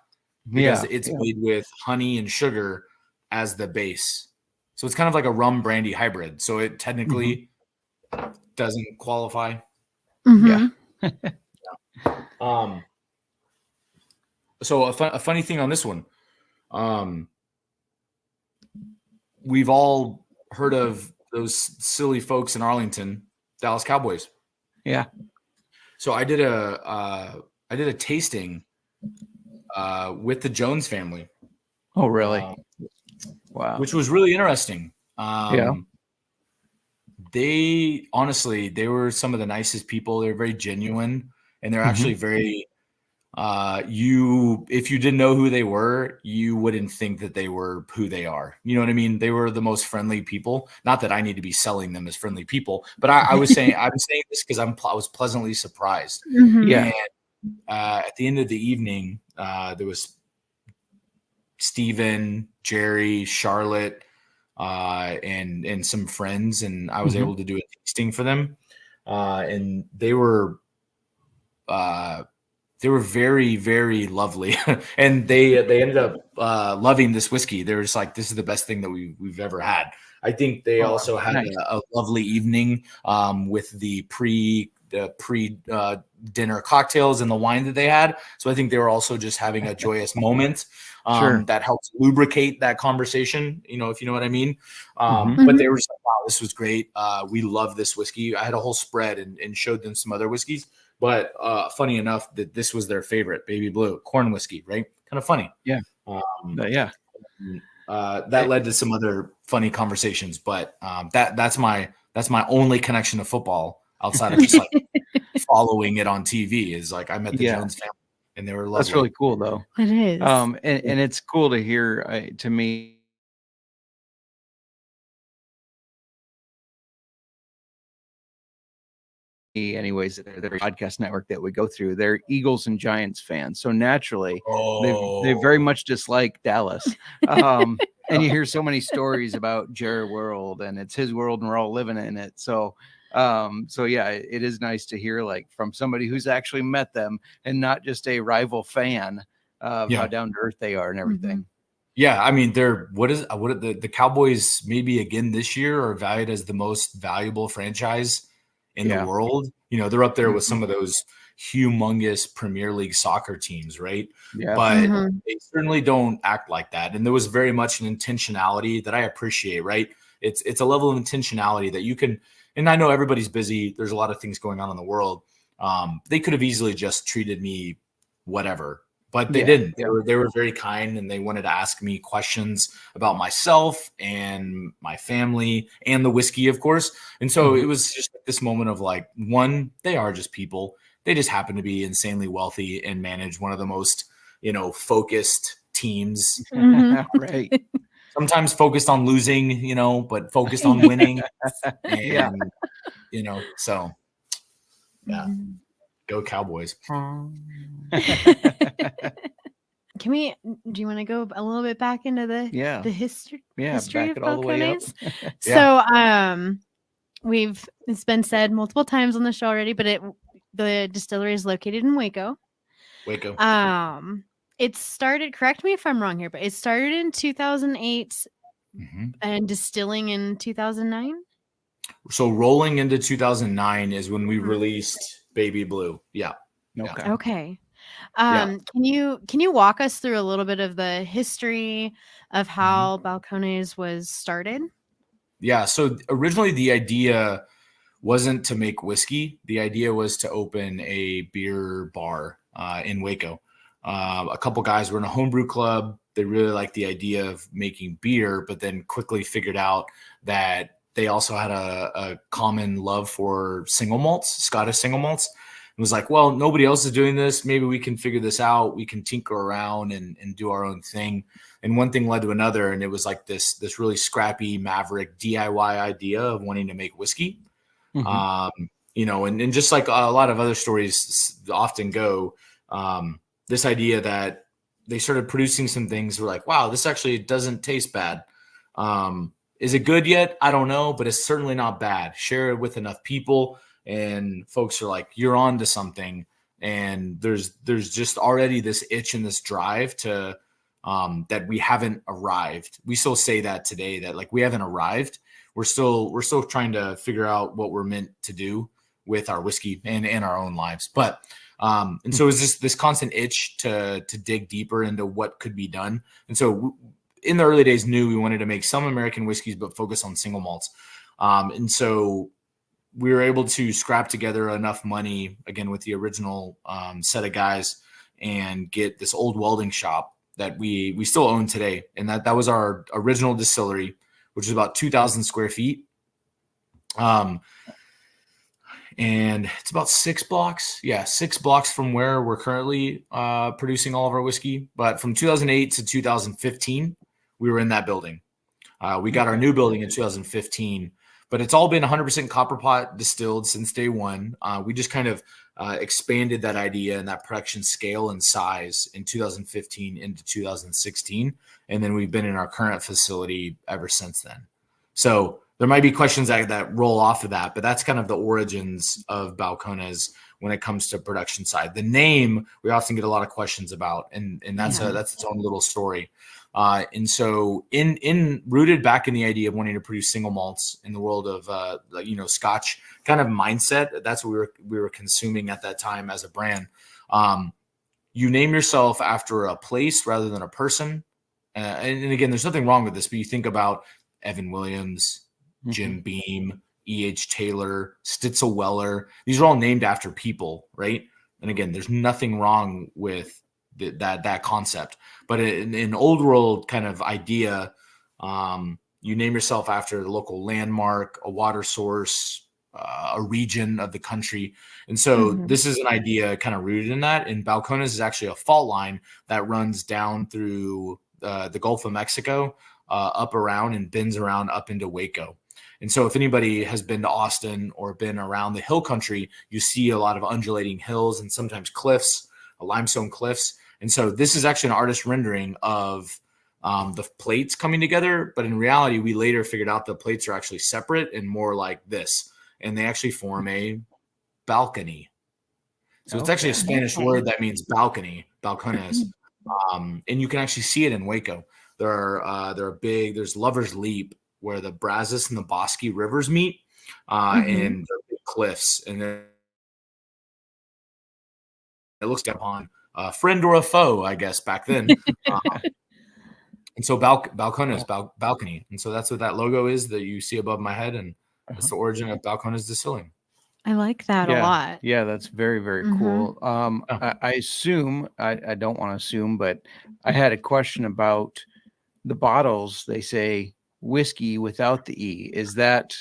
Speaker 7: because it's made with honey and sugar as the base. So it's kind of like a rum brandy hybrid. So it technically doesn't qualify.
Speaker 1: Yeah.
Speaker 7: So a funny thing on this one, we've all heard of those silly folks in Arlington, Dallas Cowboys.
Speaker 1: Yeah.
Speaker 7: So I did a tasting with the Jones family.
Speaker 1: Oh, really? Wow.
Speaker 7: Which was really interesting.
Speaker 1: Yeah.
Speaker 7: They were some of the nicest people. They're very genuine, and they're actually very. If you didn't know who they were, you wouldn't think that they were who they are. You know what I mean? They were the most friendly people. Not that I need to be selling them as friendly people, but I was saying this because I was pleasantly surprised.
Speaker 1: Yeah.
Speaker 7: And, at the end of the evening, there was Steven, Jerry, Charlotte, and some friends, and I was able to do a tasting for them. And they were very, very lovely. And they ended up loving this whiskey. They were just like, this is the best thing that we've ever had. I think they also had a lovely evening with the pre dinner cocktails and the wine that they had. So I think they were also just having a joyous moment.
Speaker 1: Sure.
Speaker 7: that helps lubricate that conversation, if you know what I mean.
Speaker 1: Mhm.
Speaker 7: But they were just like, wow, this was great. We love this whiskey. I had a whole spread and showed them some other whiskeys. But funny enough that this was their favorite, Baby Blue, corn whiskey, right? Kind of funny.
Speaker 1: Yeah. Yeah.
Speaker 7: That led to some other funny conversations, but that's my only connection to football outside of just like following it on TV is like I met the Jones family and they were lovely.
Speaker 1: That's really cool though.
Speaker 6: It is.
Speaker 1: And it's cool to hear to me. Anyways, their podcast network that we go through, they're Eagles and Giants fans, so naturally they very much dislike Dallas. And you hear so many stories about Jerry World, and it's his world, and we're all living in it. So yeah, it is nice to hear like from somebody who's actually met them and not just a rival fan of how down to earth they are and everything.
Speaker 7: Yeah, I mean, the Cowboys maybe again this year are valued as the most valuable franchise in the world. They're up there with some of those humongous Premier League soccer teams, right?
Speaker 1: Yeah.
Speaker 7: But they certainly don't act like that. And there was very much an intentionality that I appreciate, right? It's a level of intentionality that you can, and I know everybody's busy. There's a lot of things going on in the world. They could have easily just treated me whatever, but they didn't. They were very kind, and they wanted to ask me questions about myself and my family and the whiskey, of course. And so it was just this moment of like, one, they are just people. They just happen to be insanely wealthy and manage one of the most, focused teams.
Speaker 1: Right.
Speaker 7: Sometimes focused on losing, but focused on winning. And, so yeah. Go Cowboys.
Speaker 6: Do you want to go a little bit back into the history
Speaker 1: back
Speaker 6: of
Speaker 1: it all the way up.
Speaker 6: Balcones? So it's been said multiple times on the show already, but the distillery is located in Waco. It started, correct me if I'm wrong here, but it started in 2008 and distilling in 2009.
Speaker 7: So rolling into 2009 is when we released Baby Blue. Yeah.
Speaker 6: Okay. Can you walk us through a little bit of the history of how Balcones was started? Yeah.
Speaker 7: So originally the idea wasn't to make whiskey. The idea was to open a beer bar in Waco. A couple guys were in a homebrew club. They really liked the idea of making beer, but then quickly figured out that they also had a common love for single malts, Scottish single malts. It was like, well, nobody else is doing this. Maybe we can figure this out. We can tinker around and do our own thing. And one thing led to another. And it was like this really scrappy maverick DIY idea of wanting to make whiskey. And just like a lot of other stories often go, this idea that they started producing some things were like, wow, this actually doesn't taste bad. Is it good yet? I don't know, but it's certainly not bad. Share it with enough people and folks are like, you're on to something. And there's just already this itch and this drive to that we haven't arrived. We still say that today, that like we haven't arrived. We're still trying to figure out what we're meant to do with our whiskey and our own lives. But and so it's this constant itch to dig deeper into what could be done. And so in the early days knew we wanted to make some American whiskeys, but focus on single malts. And so we were able to scrap together enough money, again, with the original set of guys, and get this old welding shop that we still own today. And that was our original distillery, which is about 2,000 square feet. And it's about 6 blocks. Yeah, 6 blocks from where we're currently producing all of our whiskey. But from 2008 to 2015, we were in that building. We got our new building in 2015. But it's all been 100% copper pot distilled since day one. We just kind of expanded that idea and that production scale and size in 2015 into 2016. And then we've been in our current facility ever since then. So there might be questions that roll off of that, but that's kind of the origins of Balcones when it comes to production side. The name, we often get a lot of questions about, and that's its own little story. And so in rooted back in the idea of wanting to produce single malts in the world of, Scotch kind of mindset, that's what we were consuming at that time as a brand. you name yourself after a place rather than a person. And again, there's nothing wrong with this, but you think about Evan Williams, Jim Beam, E.H. Taylor, Stitzel Weller. These are all named after people, right? And again, there's nothing wrong with that concept. But in an old world kind of idea, you name yourself after a local landmark, a water source, a region of the country. And so this is an idea kind of rooted in that. And Balcones is actually a fault line that runs down through the Gulf of Mexico, up around and bends around up into Waco. And so if anybody has been to Austin or been around the hill country, you see a lot of undulating hills and sometimes cliffs, limestone cliffs. And so this is actually an artist rendering of the plates coming together. But in reality, we later figured out the plates are actually separate and more like this. And they actually form a balcony. So it's actually a Spanish word that means balcony, balcones. And you can actually see it in Waco. There's Lover's Leap, where the Brazos and the Bosque rivers meet, and the big cliffs. And then it looks down upon a friend or a foe, I guess, back then. And so Balcones, balcony. And so that's what that logo is that you see above my head. And that's the origin of Balcones Distilling.
Speaker 6: I like that a lot.
Speaker 1: Yeah, that's very, very cool. I assume, I don't want to assume, but I had a question about the bottles. They say whiskey without the E. Is that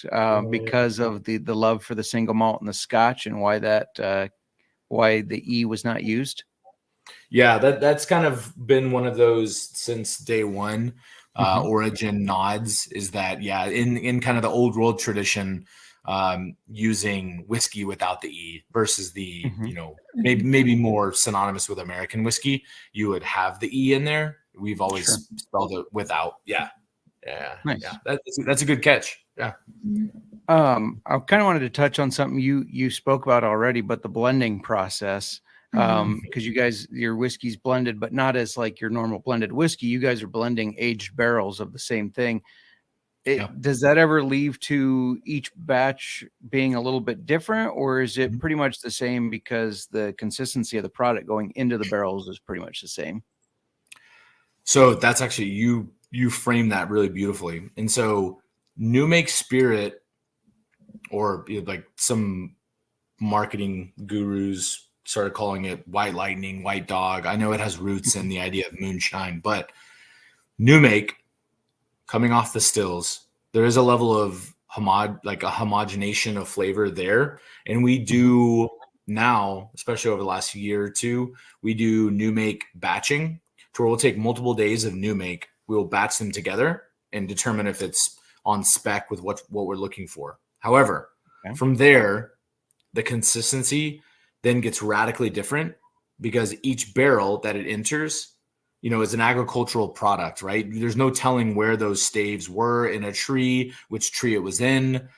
Speaker 1: because of the love for the single malt and the Scotch, and why the E was not used?
Speaker 7: Yeah, that's kind of been one of those since day one. Origin nods is that, in kind of the old world tradition, using whiskey without the E versus the, maybe more synonymous with American whiskey, you would have the E in there. We've always spelled it without. Yeah. Nice. Yeah. That's a good catch. Yeah.
Speaker 1: I kind of wanted to touch on something you spoke about already, but the blending process, because your whiskey's blended, but not as like your normal blended whiskey. You guys are blending aged barrels of the same thing. Does that ever leave to each batch being a little bit different, or is it pretty much the same because the consistency of the product going into the barrels is pretty much the same?
Speaker 7: So that's actually, you frame that really beautifully. And so New Make Spirit, or like some marketing gurus started calling it white lightning, white dog. I know it has roots in the idea of moonshine, but New Make, coming off the stills, there is a level of homogenation of flavor there. And we do now, especially over the last year or two, we do New Make batching, to where we'll take multiple days of New Make, we'll batch them together and determine if it's on spec with what we're looking for. However, from there, the consistency then gets radically different, because each barrel that it enters, is an agricultural product, right? There's no telling where those staves were in a tree, which tree it was in.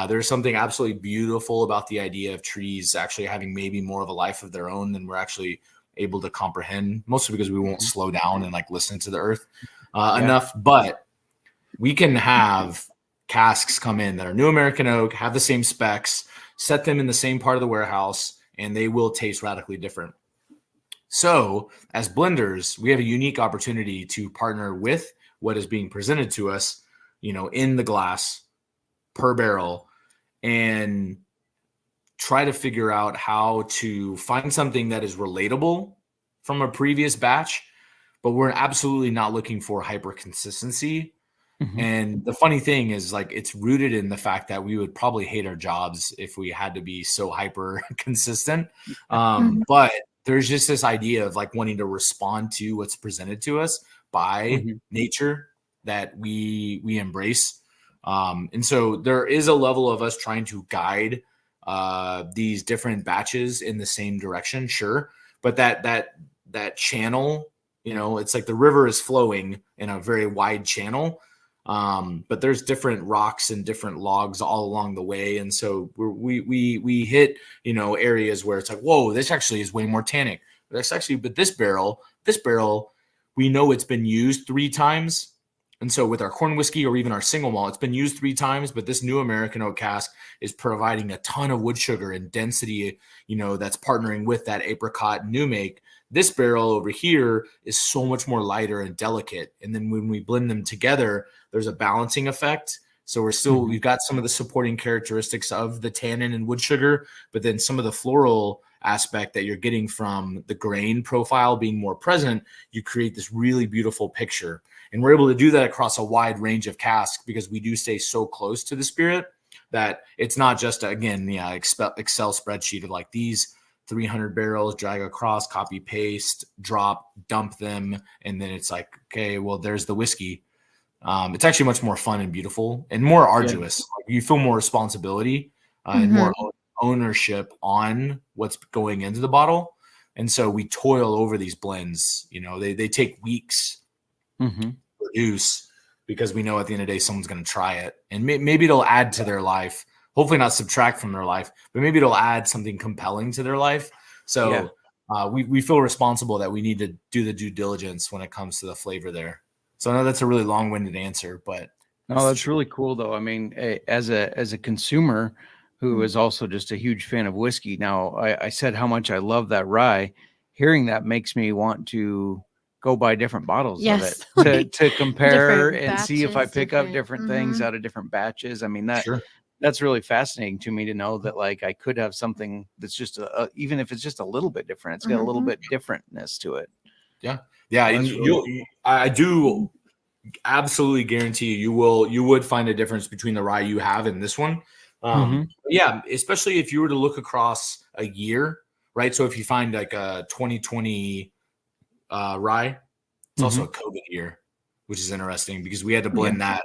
Speaker 7: There's something absolutely beautiful about the idea of trees actually having maybe more of a life of their own than we're actually able to comprehend, mostly because we won't slow down and listen to the earth enough. But we can have casks come in that are New American oak, have the same specs, set them in the same part of the warehouse, and they will taste radically different. So as blenders, we have a unique opportunity to partner with what is being presented to us, in the glass per barrel, and try to figure out how to find something that is relatable from a previous batch, but we're absolutely not looking for hyper consistency. And the funny thing is, it's rooted in the fact that we would probably hate our jobs if we had to be so hyper consistent. But there's just this idea of wanting to respond to what's presented to us by nature that we embrace. And so there is a level of us trying to guide these different batches in the same direction. Sure. But that channel, it's like the river is flowing in a very wide channel. But there's different rocks and different logs all along the way. And so we hit, areas where it's whoa, this actually is way more tannic. But this barrel, we know it's been used 3 times And so with our corn whiskey or even our single malt, it's been used 3 times, but this new American oak cask is providing a ton of wood sugar and density, that's partnering with that apricot new make. This barrel over here is so much more lighter and delicate. And then when we blend them together, there's a balancing effect. So we've got some of the supporting characteristics of the tannin and wood sugar, but then some of the floral aspect that you're getting from the grain profile being more present, you create this really beautiful picture. And we're able to do that across a wide range of casks because we do stay so close to the spirit that it's not just, again, Excel spreadsheet of like these 300 barrels, drag across, copy, paste, drop, dump them. And then it's like, okay, well, there's the whiskey. It's actually much more fun and beautiful and more arduous. Like, you feel more responsibility and more ownership on what's going into the bottle. And so we toil over these blends. They take weeks to produce because we know at the end of the day someone's going to try it, and maybe it'll add to their life. Hopefully not subtract from their life, but maybe it'll add something compelling to their life. So we feel responsible that we need to do the due diligence when it comes to the flavor there. So I know that's a really long-winded answer, but
Speaker 1: no, that's really cool though. I mean, as a consumer who is also just a huge fan of whiskey. Now, I said how much I love that rye. Hearing that makes me want to go buy different bottles of it to compare and see if I pick up different things out of different batches. I mean, that's really fascinating to me to know that like I could have something that's just even if it's just a little bit different, it's got a little bit differentness to it.
Speaker 7: Yeah. And I do absolutely guarantee you would find a difference between the rye you have and this one. Yeah, especially if you were to look across a year, right? So if you find like a 2020 rye, it's also a COVID year, which is interesting because we had to blend that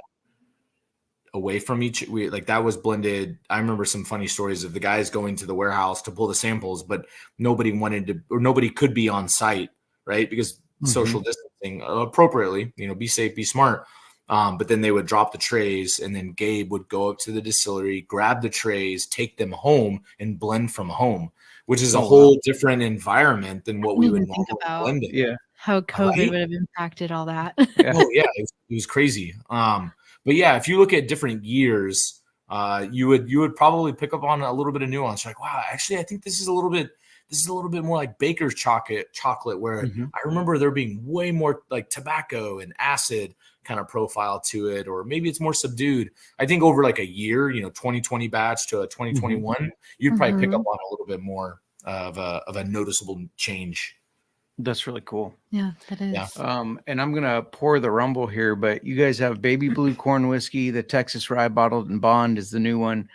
Speaker 7: away from that was blended. I remember some funny stories of the guys going to the warehouse to pull the samples, but nobody wanted to, or nobody could be on site, right? Because social distancing appropriately, be safe, be smart. But then they would drop the trays, and then Gabe would go up to the distillery, grab the trays, take them home, and blend from home, which is a whole different environment than what we would normally blend it.
Speaker 6: Yeah, how COVID would have impacted all that.
Speaker 7: It was crazy. But yeah, if you look at different years, you would probably pick up on a little bit of nuance. You're like, wow, actually, I think this is a little bit more like baker's chocolate, where I remember there being way more like tobacco and acid kind of profile to it, or maybe it's more subdued. I think over like a year, 2020 batch to a 2021, you'd probably pick up on a little bit more of a noticeable change.
Speaker 1: That's really cool.
Speaker 6: Yeah, that is.
Speaker 7: Yeah.
Speaker 1: And I'm gonna pour the rumble here, but you guys have baby blue corn whiskey, the Texas Rye bottled and bond is the new one.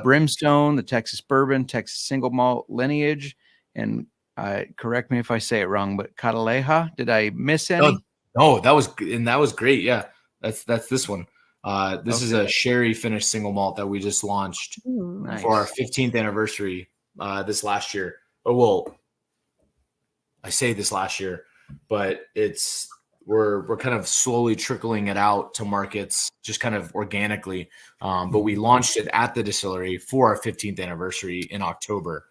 Speaker 1: Brimstone, the Texas Bourbon, Texas single malt lineage, and correct me if I say it wrong, but Cataleja. Did I miss any?
Speaker 7: No, that was great. Yeah, that's this one. This is a sherry finished single malt that we just launched for our 15th anniversary this last year. Oh, well, I say this last year, but we're kind of slowly trickling it out to markets just kind of organically. But we launched it at the distillery for our 15th anniversary in October.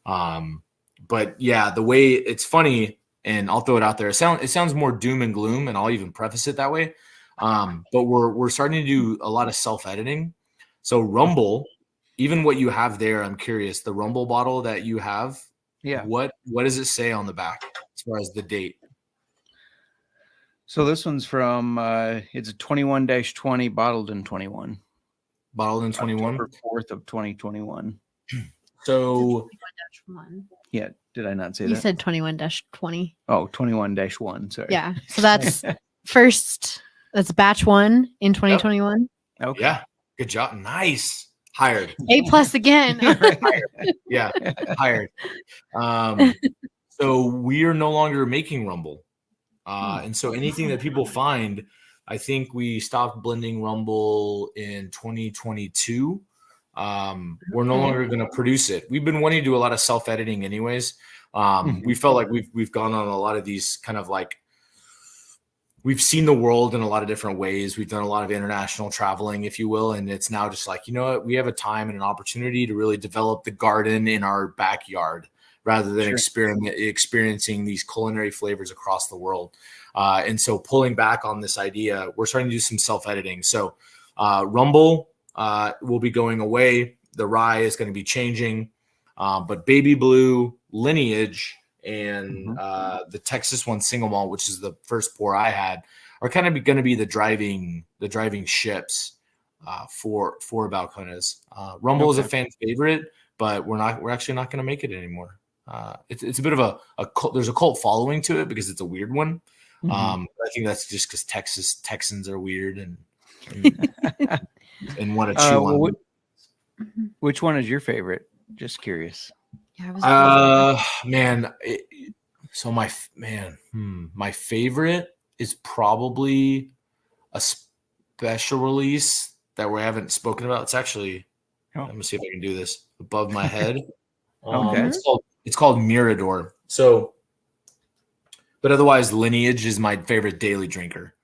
Speaker 7: But yeah, the way it's funny, and I'll throw it out there. It sounds more doom and gloom, and I'll even preface it that way. But we're starting to do a lot of self-editing. So Rumble, even what you have there, I'm curious, the Rumble bottle that you have, what does it say on the back as far as the date?
Speaker 1: So this one's from it's a 21-20 bottled in 21.
Speaker 7: Bottled in 21?
Speaker 1: October 4th of 2021.
Speaker 7: So
Speaker 6: 21-1.
Speaker 1: Yeah, did I not say
Speaker 6: You
Speaker 1: that?
Speaker 6: said 21-20.
Speaker 1: Oh, 21-1, sorry.
Speaker 6: Yeah. So that's that's batch 1 in 2021.
Speaker 1: Okay.
Speaker 7: Yeah. Good job. Nice. Hired.
Speaker 6: A+ again.
Speaker 7: Yeah. Hired. So we are no longer making Rumble. And so anything that people find, I think we stopped blending Rumble in 2022. We're no longer going to produce it. We've been wanting to do a lot of self-editing anyways. We felt like we've gone on a lot of these kind of like, we've seen the world in a lot of different ways. We've done a lot of international traveling, if you will. And it's now just like, you know what, we have a time and an opportunity to really develop the garden in our backyard, rather than experiencing these culinary flavors across the world. And so pulling back on this idea, we're starting to do some self-editing. So Rumble will be going away. The rye is going to be changing. But Baby Blue, Lineage, and the Texas One Single Malt, which is the first pour I had, are kind of going to be the driving ships for Balcones. Rumble is a fan favorite, but we're actually not going to make it anymore. It's a bit of a cult, there's a cult following to it because it's a weird one. I think that's just because Texans are weird and want to chew on.
Speaker 1: Which one is your favorite? Just curious.
Speaker 6: Yeah,
Speaker 7: My favorite is probably a special release that we haven't spoken about. It's actually, I'm gonna see if I can do this above my head.
Speaker 1: Okay.
Speaker 7: It's called Mirador. So, but otherwise, Lineage is my favorite daily drinker.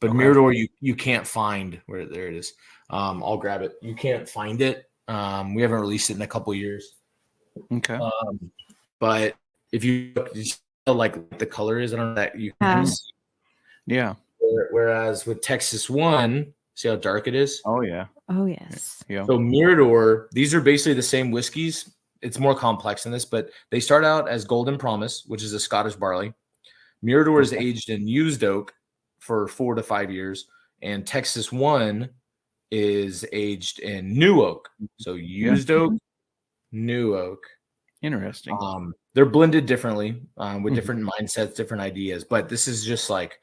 Speaker 7: But Mirador, you can't find where. There it is. I'll grab it. You can't find it. We haven't released it in a couple years.
Speaker 1: Okay.
Speaker 7: But if you like the color is, I don't know that you can see.
Speaker 1: Yeah.
Speaker 7: Whereas with Texas One, see how dark it is?
Speaker 1: Oh yeah.
Speaker 6: Oh yes.
Speaker 1: Yeah.
Speaker 7: So Mirador, these are basically the same whiskeys. It's more complex than this, but they start out as Golden Promise, which is a Scottish barley. Mirador is aged in used oak for 4 to 5 years, and Texas One is aged in new oak. So used oak, new oak.
Speaker 1: Interesting.
Speaker 7: They're blended differently with different mindsets, different ideas, but this is just like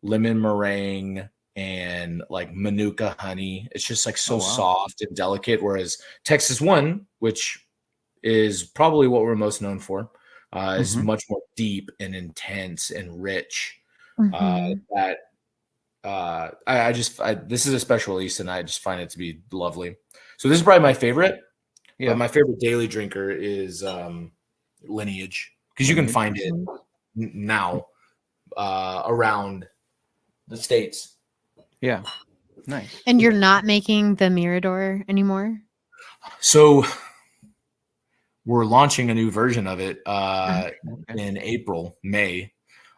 Speaker 7: lemon meringue and like Manuka honey. It's just like so soft and delicate. Whereas Texas One, which is probably what we're most known for, is much more deep and intense and rich. This is a special release, and I just find it to be lovely. So this is probably my favorite. Yeah, but my favorite daily drinker is Lineage, because you can find it now around the States.
Speaker 1: Yeah, nice.
Speaker 6: And you're not making the Mirador anymore?
Speaker 7: So we're launching a new version of it in May.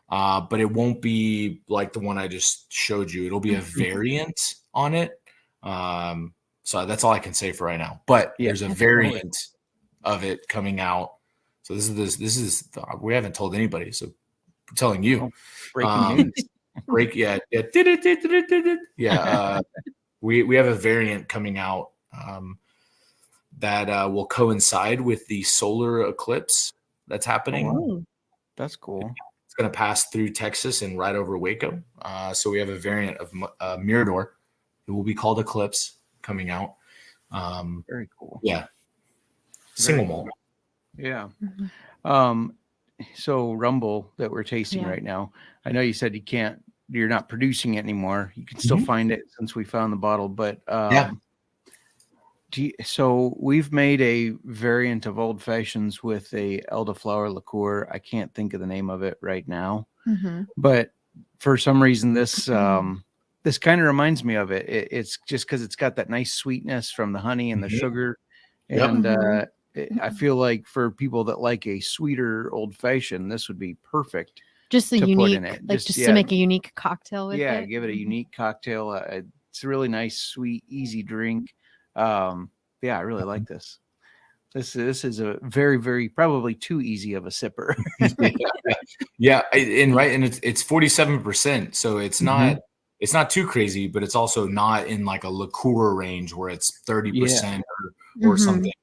Speaker 7: But it won't be like the one I just showed you. It'll be a variant on it. So that's all I can say for right now. But there's a variant of it coming out. So this is we haven't told anybody. So I'm telling you.
Speaker 1: Breaking news.
Speaker 7: We have a variant coming out that will coincide with the solar eclipse that's happening.
Speaker 1: Oh, that's cool.
Speaker 7: It's going to pass through Texas and right over Waco. So we have a variant of Mirador. It will be called Eclipse coming out.
Speaker 1: Very cool.
Speaker 7: Yeah. Single malt.
Speaker 1: Yeah. So Rumble that we're tasting right now, I know you said you're not producing it anymore. You can still find it since we found the bottle, but so we've made a variant of old fashions with a elderflower liqueur. I can't think of the name of it right now, but for some reason this this kind of reminds me of it. It's just because it's got that nice sweetness from the honey and the sugar, and I feel like for people that like a sweeter old fashioned, this would be perfect.
Speaker 6: Just a unique, like just to make a unique cocktail with it.
Speaker 1: Yeah, give it a unique cocktail. It's a really nice, sweet, easy drink. I really like this. This is a very, very probably too easy of a sipper.
Speaker 7: And it's 47%, so it's not too crazy, but it's also not in like a liqueur range where it's 30% or something.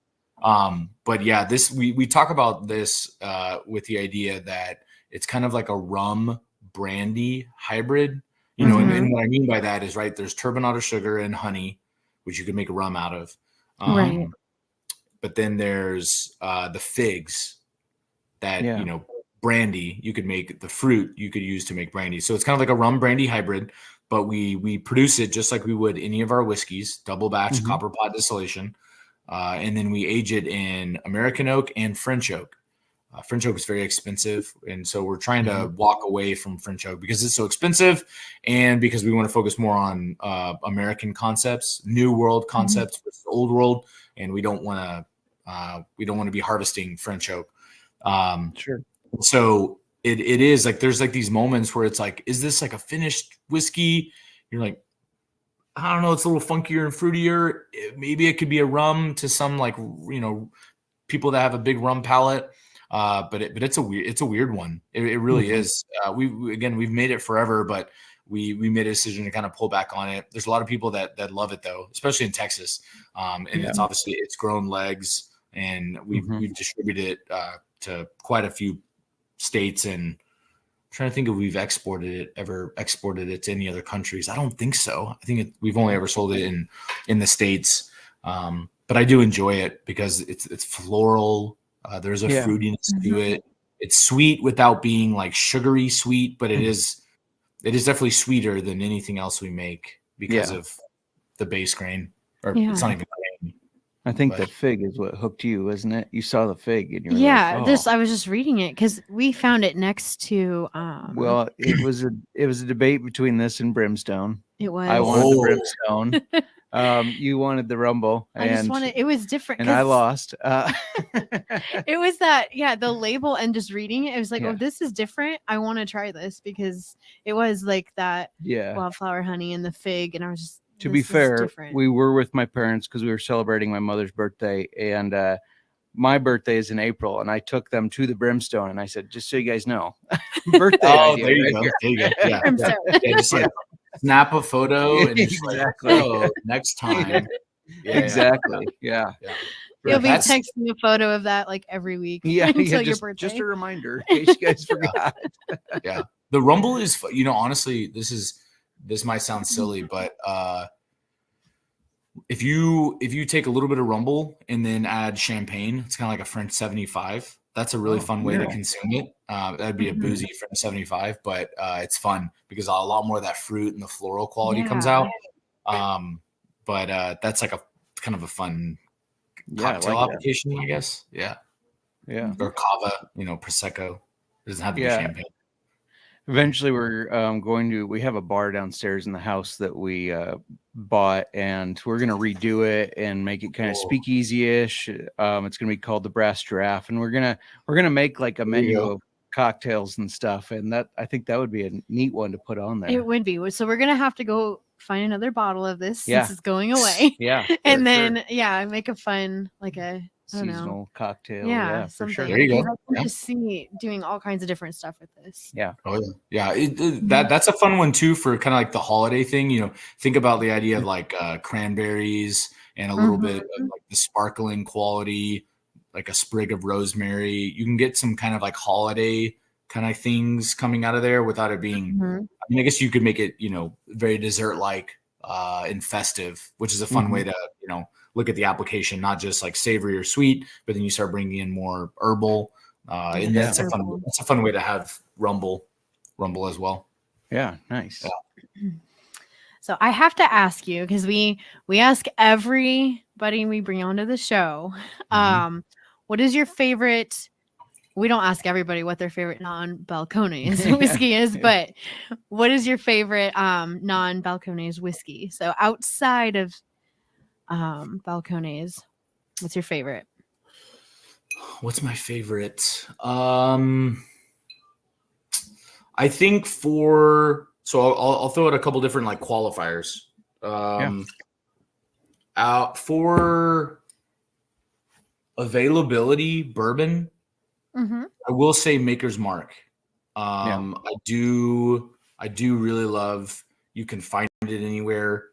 Speaker 7: But yeah, this we talk about this with the idea that it's kind of like a rum brandy hybrid, and what I mean by that is there's turbinado sugar and honey, which you can make a rum out of. But then there's the figs that, brandy, you could make the fruit you could use to make brandy. So it's kind of like a rum brandy hybrid, but we produce it just like we would any of our whiskeys, double batch copper pot distillation. And then we age it in American oak and French oak. French oak is very expensive, and so we're trying to walk away from French oak because it's so expensive, and because we want to focus more on American concepts, new world concepts versus old world, and we don't want to be harvesting French oak.
Speaker 1: Sure.
Speaker 7: So it is like there's like these moments where it's like, is this like a finished whiskey? You're like, I don't know, it's a little funkier and fruitier. Maybe it could be a rum to some like, people that have a big rum palate. But it's a weird one. It really is. We've made it forever, but we made a decision to kind of pull back on it. There's a lot of people that love it though, especially in Texas. And it's grown legs, and we've distributed it to quite a few states, and I'm trying to think if we've exported it to any other countries. I don't think so. I think we've only ever sold it in the States. But I do enjoy it because it's floral. There's a fruitiness to it. It's sweet without being like sugary sweet, but it is definitely sweeter than anything else we make because of the base grain. Or it's not even grain.
Speaker 1: I think the fig is what hooked you, isn't it? You saw the fig and you're
Speaker 6: like, I was just reading it because we found it next to
Speaker 1: well, it was a debate between this and brimstone.
Speaker 6: It was.
Speaker 1: I wanted the brimstone. You wanted the rumble.
Speaker 6: It was different.
Speaker 1: And I lost.
Speaker 6: It was the label and just reading it, it was like, oh, this is different. I want to try this because it was like that wildflower honey and the fig, and I was just.
Speaker 1: To be fair, we were with my parents because we were celebrating my mother's birthday, and my birthday is in April, and I took them to the brimstone, and I said, just so you guys know, birthday idea.
Speaker 7: There you go. Yeah, just like snap a photo and just like, next time.
Speaker 1: Exactly. Yeah.
Speaker 6: You'll be texting a photo of that like every week. Until your birthday. Just
Speaker 1: a reminder in case you guys forgot.
Speaker 7: Yeah. The rumble is, honestly, this might sound silly, but if you take a little bit of rumble and then add champagne, it's kind of like a French 75. That's a really fun way to consume it. That'd be a boozy French 75, but it's fun because a lot more of that fruit and the floral quality comes out. But that's like a kind of a fun cocktail application, I guess. Yeah. Or cava, prosecco. It doesn't have to be champagne.
Speaker 1: Eventually, we're we have a bar downstairs in the house that we bought, and we're going to redo it and make it kind of speakeasy-ish. It's going to be called the Brass Giraffe, and we're gonna make like a menu of cocktails and stuff. And I think that would be a neat one to put on there.
Speaker 6: It would be. So we're gonna have to go find another bottle of this since it's going away. And then make a fun like a
Speaker 1: seasonal cocktail. For sure.
Speaker 7: There you go.
Speaker 6: I just see doing all kinds of different stuff with this.
Speaker 7: That's a fun one too for kind of like the holiday thing. Think about the idea of like cranberries and a little bit of like the sparkling quality, like a sprig of rosemary. You can get some kind of like holiday kind of things coming out of there without it being. I mean, I guess you could make it very dessert like and festive, which is a fun way to look at the application, not just like savory or sweet, but then you start bringing in more herbal. And that's a fun way to have rumble as well.
Speaker 1: Yeah. Nice.
Speaker 6: Yeah. So I have to ask you, because we ask everybody we bring onto the show, what is your favorite? We don't ask everybody what their favorite non-Balcones whiskey is, but what is your favorite non-Balcones whiskey? So outside of Balcones, what's your favorite?
Speaker 7: What's my favorite? I think so I'll throw out a couple different like qualifiers. For availability, bourbon, I will say Maker's Mark. I do really love. You can find it anywhere.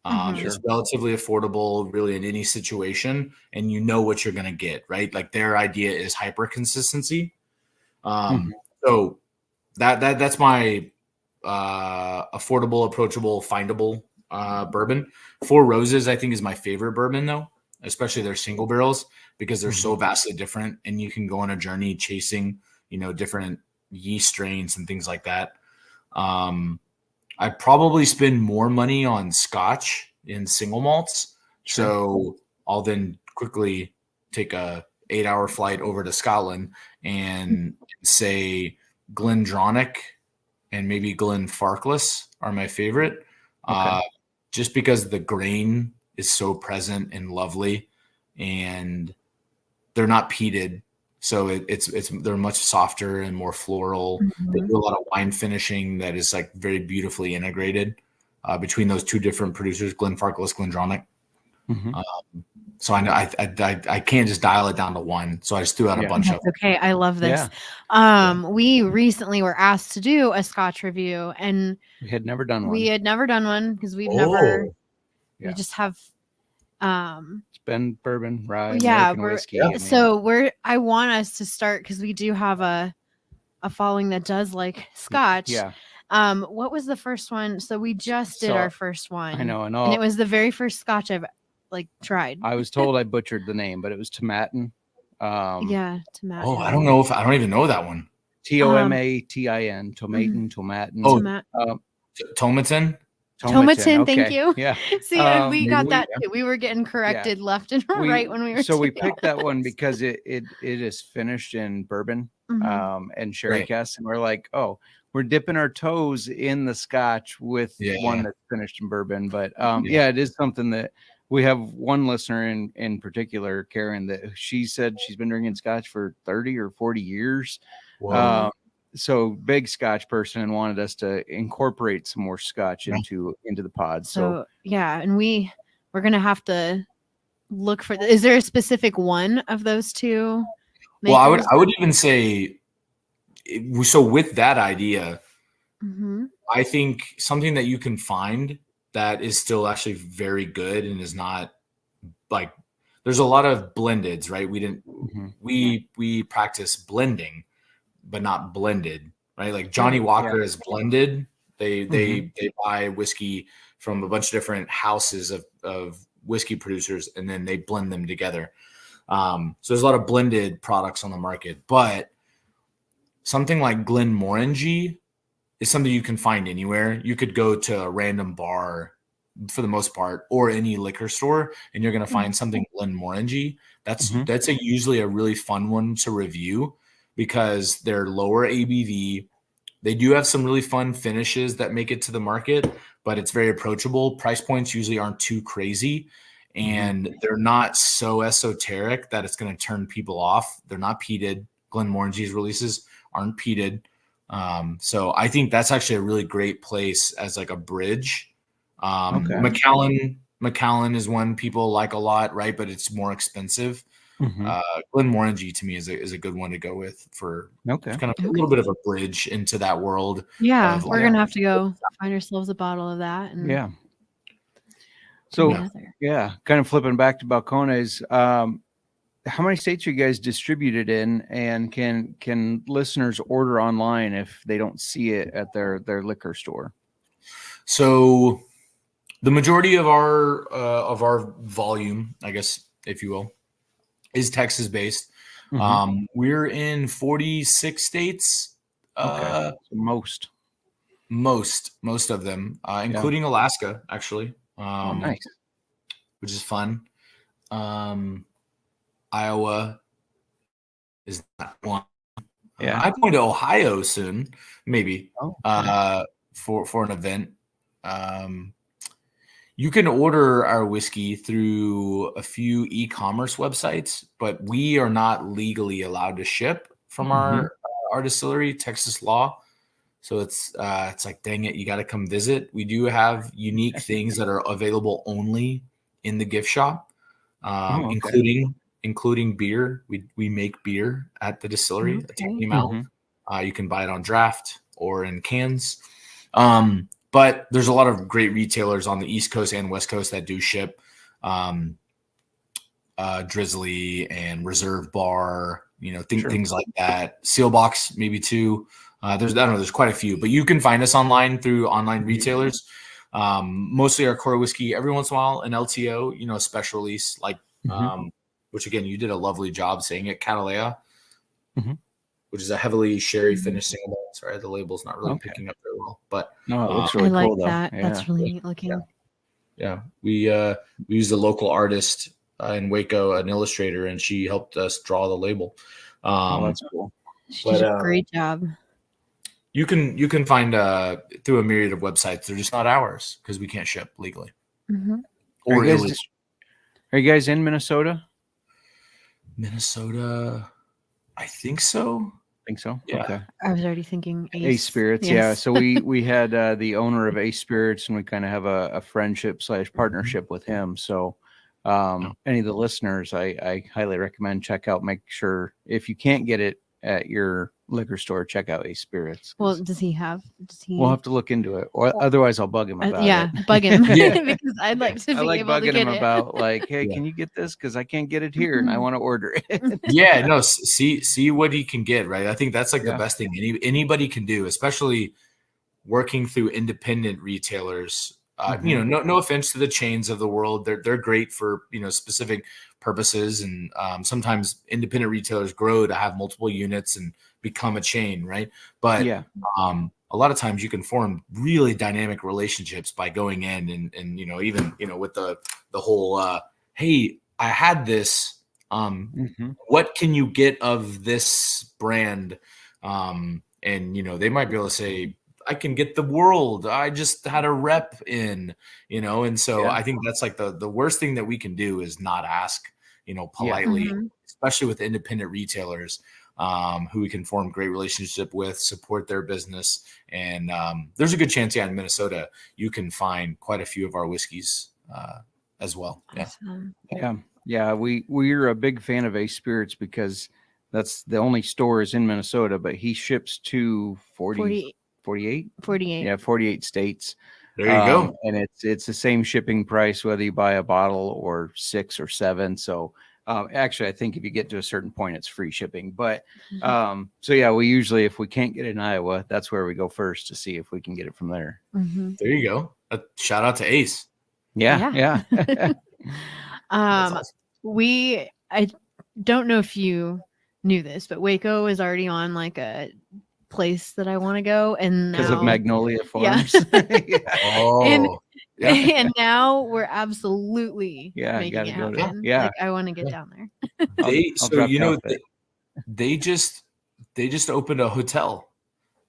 Speaker 7: It's relatively affordable, really, in any situation, and you know what you're going to get, right? Like their idea is hyper consistency. So that's my affordable, approachable, findable bourbon. Four Roses, I think, is my favorite bourbon, though, especially their single barrels, because they're so vastly different, and you can go on a journey chasing, different yeast strains and things like that. I probably spend more money on Scotch in single malts. So I'll then quickly take a 8-hour flight over to Scotland and say Glendronach and maybe Glenfarclas are my favorite. Just because the grain is so present and lovely, and they're not peated. So it's they're much softer and more floral. They do a lot of wine finishing that is like very beautifully integrated between those two different producers, Glenfarclas, Glendronach. So I can't just dial it down to one. So I just threw out a bunch of.
Speaker 6: Okay, I love this. We recently were asked to do a Scotch review, and
Speaker 1: we had never done one.
Speaker 6: We had never done one because we've we just have.
Speaker 1: It's been bourbon, rye,
Speaker 6: yeah,
Speaker 1: American whiskey.
Speaker 6: I mean, so I want us to start because we do have a following that does like Scotch.
Speaker 1: Yeah.
Speaker 6: What was the first one? So we just did our first one.
Speaker 1: I know,
Speaker 6: and it was the very first Scotch I've tried.
Speaker 1: I was told I butchered the name, but it was Tomatin.
Speaker 6: Tomatin.
Speaker 7: Oh, I don't know if I don't even know that one.
Speaker 1: Tomatin, Tomatin.
Speaker 7: Oh, Tomatin.
Speaker 6: Tomatin, thank you.
Speaker 1: Yeah.
Speaker 6: See, we got that too. We were getting corrected left and right when we were.
Speaker 1: So we picked that one because it is finished in bourbon and sherry casks, and we're like, oh, we're dipping our toes in the Scotch with one that's finished in bourbon. But it is something that we have one listener in particular, Karen, that she said she's been drinking Scotch for 30 or 40 years. So big Scotch person and wanted us to incorporate some more Scotch into the pod. So
Speaker 6: and we're gonna have to look for. Is there a specific one of those two?
Speaker 7: Well, I would even say. So with that idea, I think something that you can find that is still actually very good and is not like there's a lot of blendeds, right? We practice blending, but not blended, right? Like Johnny Walker is blended. They buy whiskey from a bunch of different houses of whiskey producers, and then they blend them together. So there's a lot of blended products on the market, but something like Glenmorangie is something you can find anywhere. You could go to a random bar for the most part, or any liquor store, and you're going to find something Glenmorangie. That's usually a really fun one to review because they're lower ABV. They do have some really fun finishes that make it to the market, but it's very approachable. Price points usually aren't too crazy, and they're not so esoteric that it's going to turn people off. They're not peated. Glenmorangie's releases aren't peated. So I think that's actually a really great place as like a bridge. Macallan is one people like a lot, right? But it's more expensive. Glenmorangie to me is a good one to go with for kind of a little bit of a bridge into that world.
Speaker 6: Yeah, we're gonna have to go find ourselves a bottle of that. And
Speaker 1: So kind of flipping back to Balcones. How many states are you guys distributed in, and can listeners order online if they don't see it at their liquor store?
Speaker 7: So the majority of our volume, I guess, if you will, is Texas based. We're in 46 states.
Speaker 1: So most
Speaker 7: of them, including Alaska, actually.
Speaker 1: Nice.
Speaker 7: Which is fun. Iowa is not one. I'm going to Ohio soon, maybe, for an event. You can order our whiskey through a few e-commerce websites, but we are not legally allowed to ship from our distillery, Texas law. So it's like, dang it, you got to come visit. We do have unique things that are available only in the gift shop, including beer. We make beer at the distillery, a tiny amount. You can buy it on draft or in cans. But there's a lot of great retailers on the East Coast and West Coast that do ship. Drizzly and Reserve Bar, things like that. Sealbox maybe too. There's quite a few, but you can find us online through online retailers. Mostly our core whiskey. Every once in a while, an LTO, a special release like. Which again, you did a lovely job saying it, Catalea, which is a heavily sherry finished single malt. Sorry, the label's not really picking up very well, but
Speaker 1: no, it looks really
Speaker 6: I
Speaker 1: cool.
Speaker 6: Like that.
Speaker 1: Though.
Speaker 6: That's really neat looking.
Speaker 7: Yeah. We used a local artist in Waco, an illustrator, and she helped us draw the label.
Speaker 1: That's cool.
Speaker 6: She did a great job.
Speaker 7: You can find through a myriad of websites. They're just not ours because we can't ship legally.
Speaker 1: Or are you guys in Minnesota?
Speaker 7: Minnesota. I think so.
Speaker 1: Think so.
Speaker 7: Yeah.
Speaker 1: Okay.
Speaker 6: I was already thinking
Speaker 1: Ace Spirits, yeah.
Speaker 6: Yes.
Speaker 1: So we had the owner of Ace Spirits, and we kind of have a friendship / partnership with him. So any of the listeners, I highly recommend check out. Make sure if you can't get it at your liquor store, check out Ace Spirits.
Speaker 6: Well, does he?
Speaker 1: We'll have to look into it, or otherwise I'll bug him about it.
Speaker 6: Bug him
Speaker 7: Yeah.
Speaker 6: because I'd like to be
Speaker 1: I like
Speaker 6: able to
Speaker 1: bugging
Speaker 6: get
Speaker 1: him
Speaker 6: it.
Speaker 1: about like, hey,
Speaker 7: Yeah.
Speaker 1: can you get this? Because I can't get it here, and I want to order it.
Speaker 7: Yeah, no, see what he can get, right? I think that's like
Speaker 1: Yeah.
Speaker 7: the best thing anybody can do, especially working through independent retailers. You know, no offense to the chains of the world. They're great for, you know, specific purposes. And sometimes independent retailers grow to have multiple units and become a chain, right? But
Speaker 1: Yeah.
Speaker 7: a lot of times you can form really dynamic relationships by going in and you know, even, you know, with the whole hey, I had this. What can you get of this brand? And you know, they might be able to say, I can get the world. I just had a rep in, you know, and so I think that's like the worst thing that we can do is not ask, you know, politely, especially with independent retailers who we can form great relationship with, support their business. And there's a good chance, in Minnesota, you can find quite a few of our whiskeys as well.
Speaker 6: Awesome.
Speaker 1: Yeah. We're a big fan of Ace Spirits because that's the only stores in Minnesota, but he ships to 48.
Speaker 6: 48.
Speaker 1: Yeah, 48 states.
Speaker 7: There you go.
Speaker 1: And it's the same shipping price whether you buy a bottle or 6 or 7. So actually, I think if you get to a certain point, it's free shipping. But so yeah, we usually, if we can't get it in Iowa, that's where we go first to see if we can get it from there.
Speaker 7: There you go. A shout out to Ace.
Speaker 1: Yeah.
Speaker 7: Awesome.
Speaker 6: I don't know if you knew this, but Waco is already on like a place that I want to go, and
Speaker 1: Because of Magnolia Farms.
Speaker 7: Oh,
Speaker 6: and now we're absolutely making
Speaker 1: gotta
Speaker 6: it
Speaker 1: go to-
Speaker 6: happen.
Speaker 1: yeah.
Speaker 6: Like, I want to get down there.
Speaker 1: I'll drop
Speaker 7: you
Speaker 1: you
Speaker 7: know,
Speaker 1: off there.
Speaker 7: they just opened a hotel.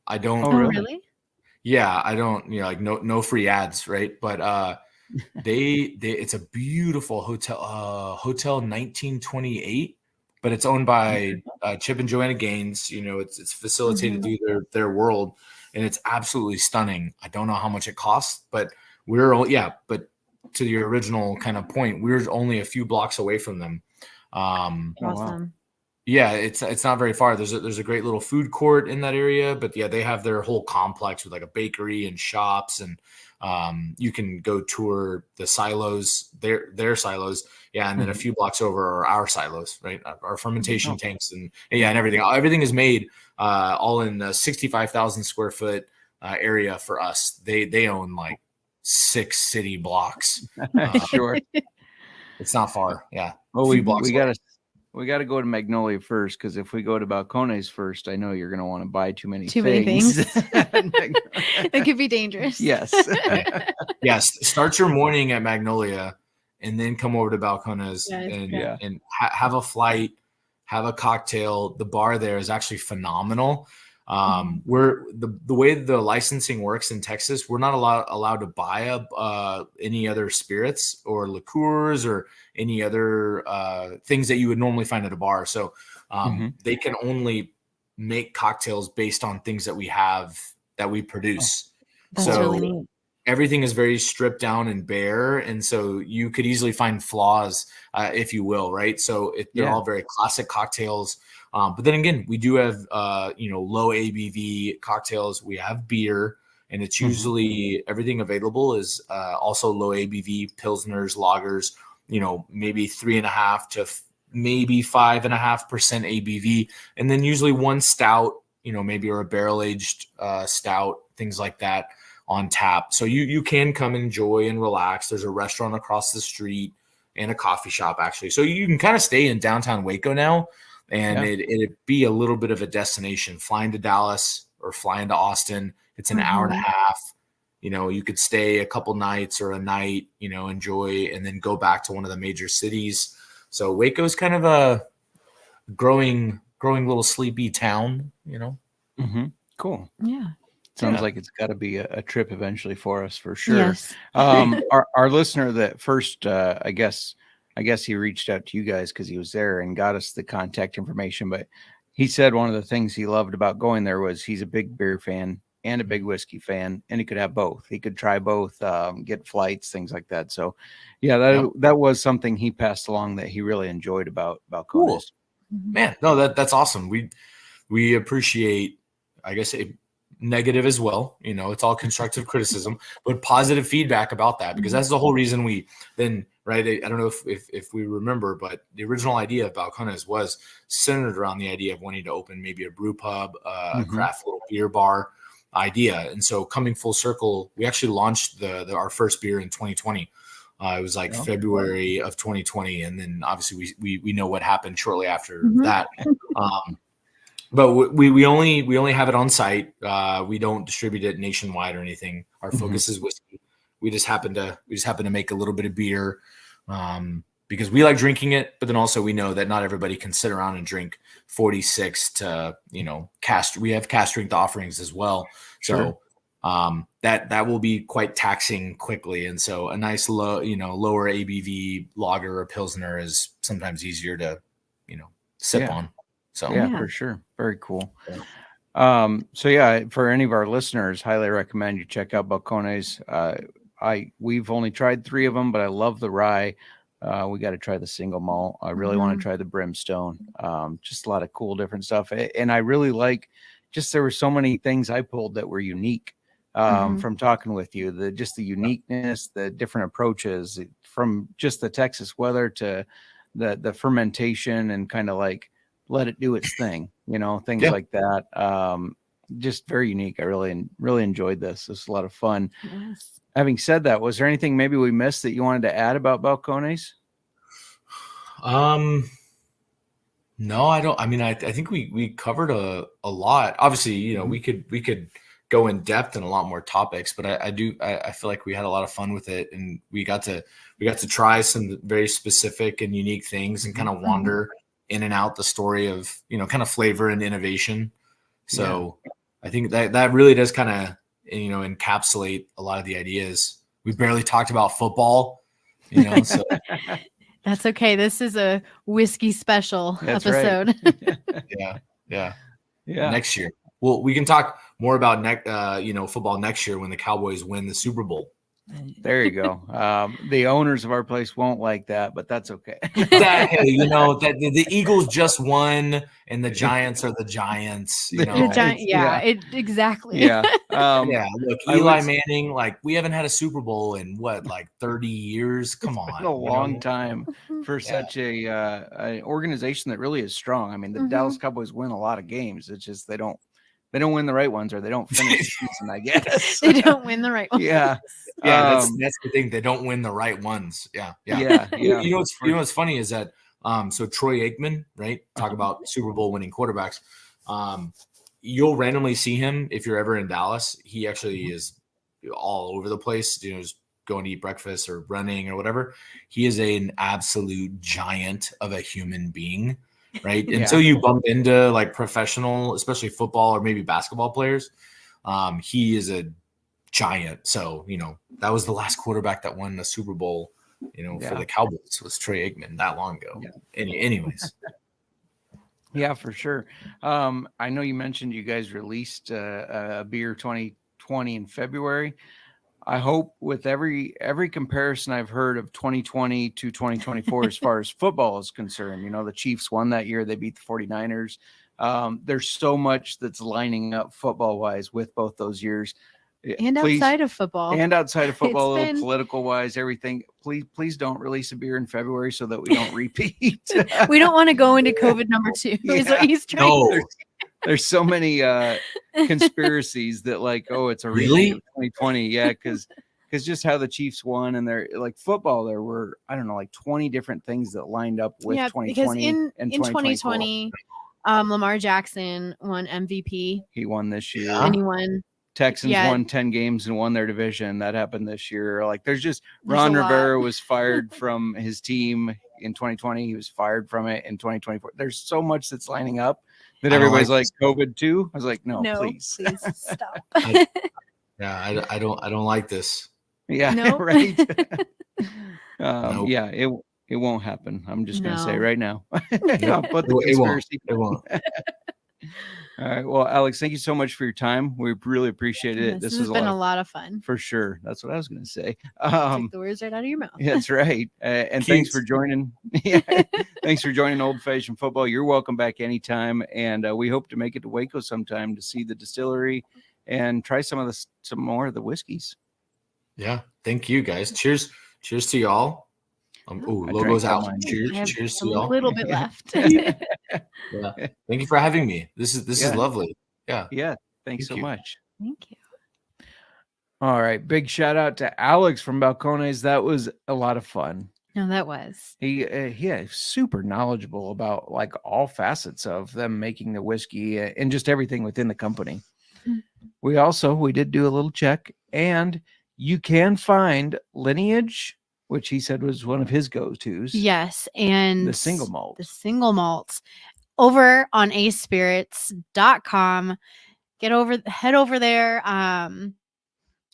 Speaker 7: I don't.
Speaker 1: Oh,
Speaker 6: Oh,
Speaker 1: really?
Speaker 6: really?
Speaker 7: Yeah, I don't. You know, like no free ads, right? But it's a beautiful hotel. Hotel 1928. But it's owned by Chip and Joanna Gaines. You know, it's facilitated through their world, and it's absolutely stunning. I don't know how much it costs, but but to your original kind of point, we're only a few blocks away from them.
Speaker 6: Awesome.
Speaker 7: Yeah, it's not very far. There's a great little food court in that area, but yeah, they have their whole complex with like a bakery and shops, and you can go tour the silos, their silos, and then a few blocks over are our silos, right? Our fermentation tanks and everything. Everything is made all in a 65,000 square foot area for us. They own like 6 city blocks.
Speaker 1: Sure.
Speaker 7: It's not far. Yeah.
Speaker 1: Well,
Speaker 7: few blocks away.
Speaker 1: we gotta go to Magnolia first, because if we go to Balcones first, I know you're gonna want to buy too many
Speaker 6: things. It could be dangerous.
Speaker 1: Yes.
Speaker 7: Yes. Start your morning at Magnolia and then come over to Balcones and have a flight, have a cocktail. The bar there is actually phenomenal. We're the way the licensing works in Texas, we're not allowed to buy any other spirits or liqueurs or any other things that you would normally find at a bar. So they can only make cocktails based on things that we have, that we produce.
Speaker 6: That's really neat.
Speaker 7: Everything is very stripped down and bare, and so you could easily find flaws, if you will, right? So they're all very classic cocktails. But then again, we do have low ABV cocktails. We have beer, and it's usually everything available is also low ABV pilsners, lagers. You know, maybe 3.5 to maybe 5.5% ABV, and then usually one stout. You know, maybe or a barrel aged stout, things like that on tap. So you can come enjoy and relax. There's a restaurant across the street and a coffee shop actually. So you can kind of stay in downtown Waco now, and it'd be a little bit of a destination. Flying to Dallas or flying to Austin, it's an hour and a half. You know, you could stay a couple nights or a night, you know, enjoy, and then go back to one of the major cities. So Waco's kind of a growing little sleepy town, you know.
Speaker 1: Cool.
Speaker 6: Yeah.
Speaker 1: Sounds like it's got to be a trip eventually for us, for sure.
Speaker 6: Yes.
Speaker 1: Our listener that first, I guess he reached out to you guys because he was there and got us the contact information. But he said one of the things he loved about going there was he's a big beer fan and a big whiskey fan, and he could have both. He could try both, get flights, things like that. So, yeah, that was something he passed along that he really enjoyed about Balcones.
Speaker 7: Cool. Man, no, that's awesome. We appreciate, I guess, negative as well. You know, it's all constructive criticism, but positive feedback about that, because that's the whole reason we then, right? I don't know if we remember, but the original idea of Balcones was centered around the idea of wanting to open maybe a brew pub, a craft little beer bar idea. And so coming full circle, we actually launched our first beer in 2020. It was like February of 2020. And then obviously we know what happened shortly after that. But we only have it on site. We don't distribute it nationwide or anything. Our focus is whiskey. We just happen to make a little bit of beer because we like drinking it, but then also we know that not everybody can sit around and drink 46 to, cast. We have cast strength offerings as well. So that will be quite taxing quickly. And so a nice lower ABV lager or pilsner is sometimes easier to, sip on. So
Speaker 1: yeah, for sure. Very cool. So for any of our listeners, highly recommend you check out Balcones. We've only tried 3 of them, but I love the rye. We got to try the single malt. I really want to try the brimstone. Just a lot of cool different stuff. And I really like there were so many things I pulled that were unique from talking with you. The uniqueness, the different approaches from just the Texas weather to the fermentation and kind of like let it do its thing, things like that. Just very unique. I really enjoyed this. This was a lot of fun.
Speaker 6: Yes.
Speaker 1: Having said that, was there anything maybe we missed that you wanted to add about Balcones?
Speaker 7: No, I don't. I mean, I think we covered a lot. Obviously, we could go in depth in a lot more topics, but I feel like we had a lot of fun with it, and we got to try some very specific and unique things and kind of wander in and out the story of, kind of flavor and innovation. So I think that really does kind of, encapsulate a lot of the ideas. We barely talked about football, so
Speaker 6: That's okay. This is a whiskey special episode.
Speaker 7: Right. Yeah. Next year. Well, we can talk more about football next year when the Cowboys win the Super Bowl.
Speaker 1: There you go. The owners of our place won't like that, but that's okay.
Speaker 7: The Eagles just won, and the Giants are the Giants.
Speaker 6: Exactly.
Speaker 1: Yeah.
Speaker 7: Look, Eli Manning. Like, we haven't had a Super Bowl in 30 years. Come on,
Speaker 1: a long time for such an organization that really is strong. I mean, the Dallas Cowboys win a lot of games. It's just they don't win the right ones, or they don't finish the season, I guess.
Speaker 6: They don't win the right ones.
Speaker 1: Yeah.
Speaker 7: That's the thing. They don't win the right ones. Yeah. What's funny is that so Troy Aikman, right? Talk about Super Bowl winning quarterbacks. You'll randomly see him if you're ever in Dallas. He actually is all over the place. Just going to eat breakfast or running or whatever. He is an absolute giant of a human being. Right. Until you bump into like professional, especially football or maybe basketball players, he is a giant. So, that was the last quarterback that won the Super Bowl, for the Cowboys was Troy Aikman that long ago. Yeah. Anyways.
Speaker 1: Yeah, for sure. I know you mentioned you guys released a beer 2020 in February. I hope with every comparison I've heard of 2020 to 2024 as far as football is concerned, the Chiefs won that year. They beat the 49ers. There's so much that's lining up football wise with both those years.
Speaker 6: And outside of football,
Speaker 1: political wise, everything. Please don't release a beer in February so that we don't repeat.
Speaker 6: We don't want to go into COVID number 2. Is what he's trying to say.
Speaker 1: There's so many conspiracies that it's a repeat of 2020. Yeah, because just how the Chiefs won, and they're like football, there were 20 different things that lined up with 2020.
Speaker 6: Because in 2020, Lamar Jackson won MVP.
Speaker 1: He won this year.
Speaker 6: And he won.
Speaker 1: Texans won 10 games and won their division. That happened this year. There's Ron Rivera was fired from his team in 2020. He was fired from it in 2024. There's so much that's lining up that everybody's like COVID too. I was like, no, please
Speaker 6: stop.
Speaker 7: I don't like this.
Speaker 1: Yeah,
Speaker 6: nope.
Speaker 1: Right.
Speaker 7: Nope.
Speaker 1: Yeah, it won't happen. I'm just gonna say right now.
Speaker 7: It won't.
Speaker 1: All right. Well, Alex, thank you so much for your time. We really appreciate it.
Speaker 6: Yes,
Speaker 1: This
Speaker 6: has
Speaker 1: was
Speaker 6: been a lot of fun.
Speaker 1: for sure. That's what I was going to say.
Speaker 6: Took the words right out of your mouth.
Speaker 1: That's right. And thanks for joining. Yeah, thanks for joining Old Fashioned Football. You're welcome back anytime. And we hope to make it to Waco sometime to see the distillery and try some more of the whiskeys.
Speaker 7: Yeah. Thank you, guys. Cheers. Cheers to y'all. Logos out. Cheers to y'all.
Speaker 6: A little bit left.
Speaker 7: Yeah. Thank you for having me. This is lovely. Yeah.
Speaker 1: Yeah. Thanks so much.
Speaker 6: Thank you.
Speaker 1: All right. Big shout out to Alex from Balcones. That was a lot of fun.
Speaker 6: No, that was.
Speaker 1: He super knowledgeable about like all facets of them making the whiskey and just everything within the company.
Speaker 6: Mm-hmm.
Speaker 1: We did do a little check, and you can find Lineage, which he said was one of his go-tos.
Speaker 6: Yes, and
Speaker 1: the single malt.
Speaker 6: The single malts over on acespirits.com. Head over there.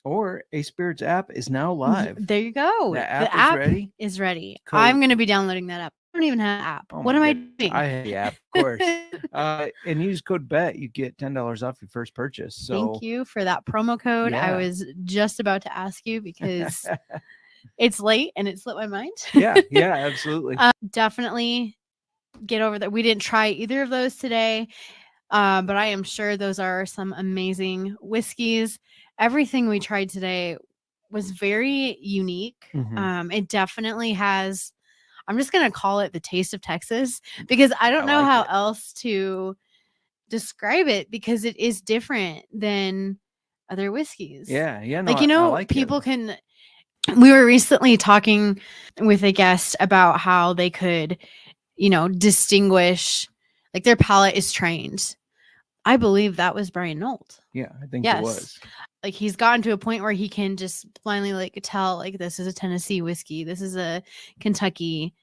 Speaker 1: Or A Spirits app is now live.
Speaker 6: There you go.
Speaker 1: The app
Speaker 6: is ready.
Speaker 1: Cool.
Speaker 6: I'm going to be downloading that app. I don't even have an app. What am I doing?
Speaker 1: I have the app, of course. And use code BET. You get $10 off your first purchase. So
Speaker 6: thank you for that promo code.
Speaker 1: Yeah.
Speaker 6: I was just about to ask you because it's late and it slipped my mind.
Speaker 1: yeah, absolutely.
Speaker 6: Definitely get over there. We didn't try either of those today, but I am sure those are some amazing whiskeys. Everything we tried today was very unique.
Speaker 1: Mm-hmm.
Speaker 6: It definitely has, I'm just going to call it the taste of Texas because I don't know how else to describe it because it is different than other whiskeys.
Speaker 1: Yeah.
Speaker 6: No, people can. We were recently talking with a guest about how they could, distinguish, like their palate is trained. I believe that was Brian Nolt.
Speaker 1: Yeah, I think it was.
Speaker 6: Like he's gotten to a point where he can just blindly tell this is a Tennessee whiskey. This is a Kentucky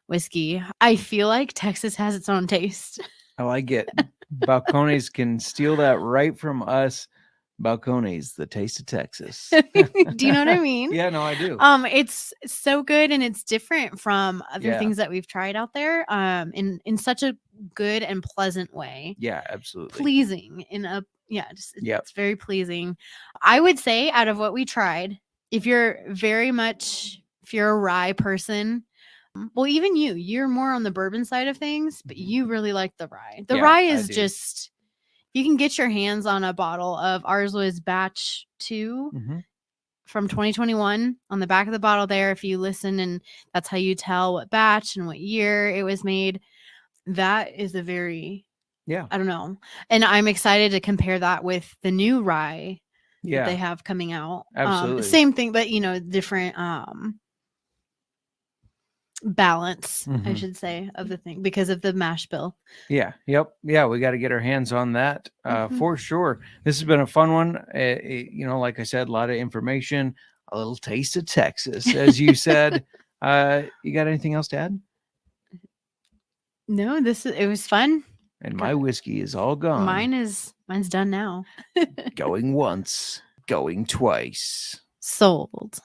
Speaker 6: whiskey. I feel like Texas has its own taste.
Speaker 1: I like it. Balcones can steal that right from us. Balcones, the taste of Texas.
Speaker 6: Do you know what I mean?
Speaker 1: Yeah, no, I do.
Speaker 6: It's so good and it's different from other things that we've tried out there. In such a good and pleasant way.
Speaker 1: Yeah, absolutely.
Speaker 6: Pleasing it's very pleasing. I would say out of what we tried, if you're a rye person, well, even you're more on the bourbon side of things, but you really like the rye. The rye is just, you can get your hands on a bottle of, ours was batch 2 from 2021 on the back of the bottle there. If you listen, and that's how you tell what batch and what year it was made. That is a very, I don't know. And I'm excited to compare that with the new rye that they have coming out.
Speaker 1: Absolutely.
Speaker 6: Same thing, but different balance, I should say, of the thing because of the mash bill.
Speaker 1: Yeah. Yep. Yeah. We got to get our hands on that for sure. This has been a fun one. Like I said, a lot of information, a little taste of Texas, as you said. You got anything else to add?
Speaker 6: No, it was fun.
Speaker 1: And my whiskey is all gone.
Speaker 6: Mine's done now.
Speaker 1: Going once, going twice.
Speaker 6: Sold.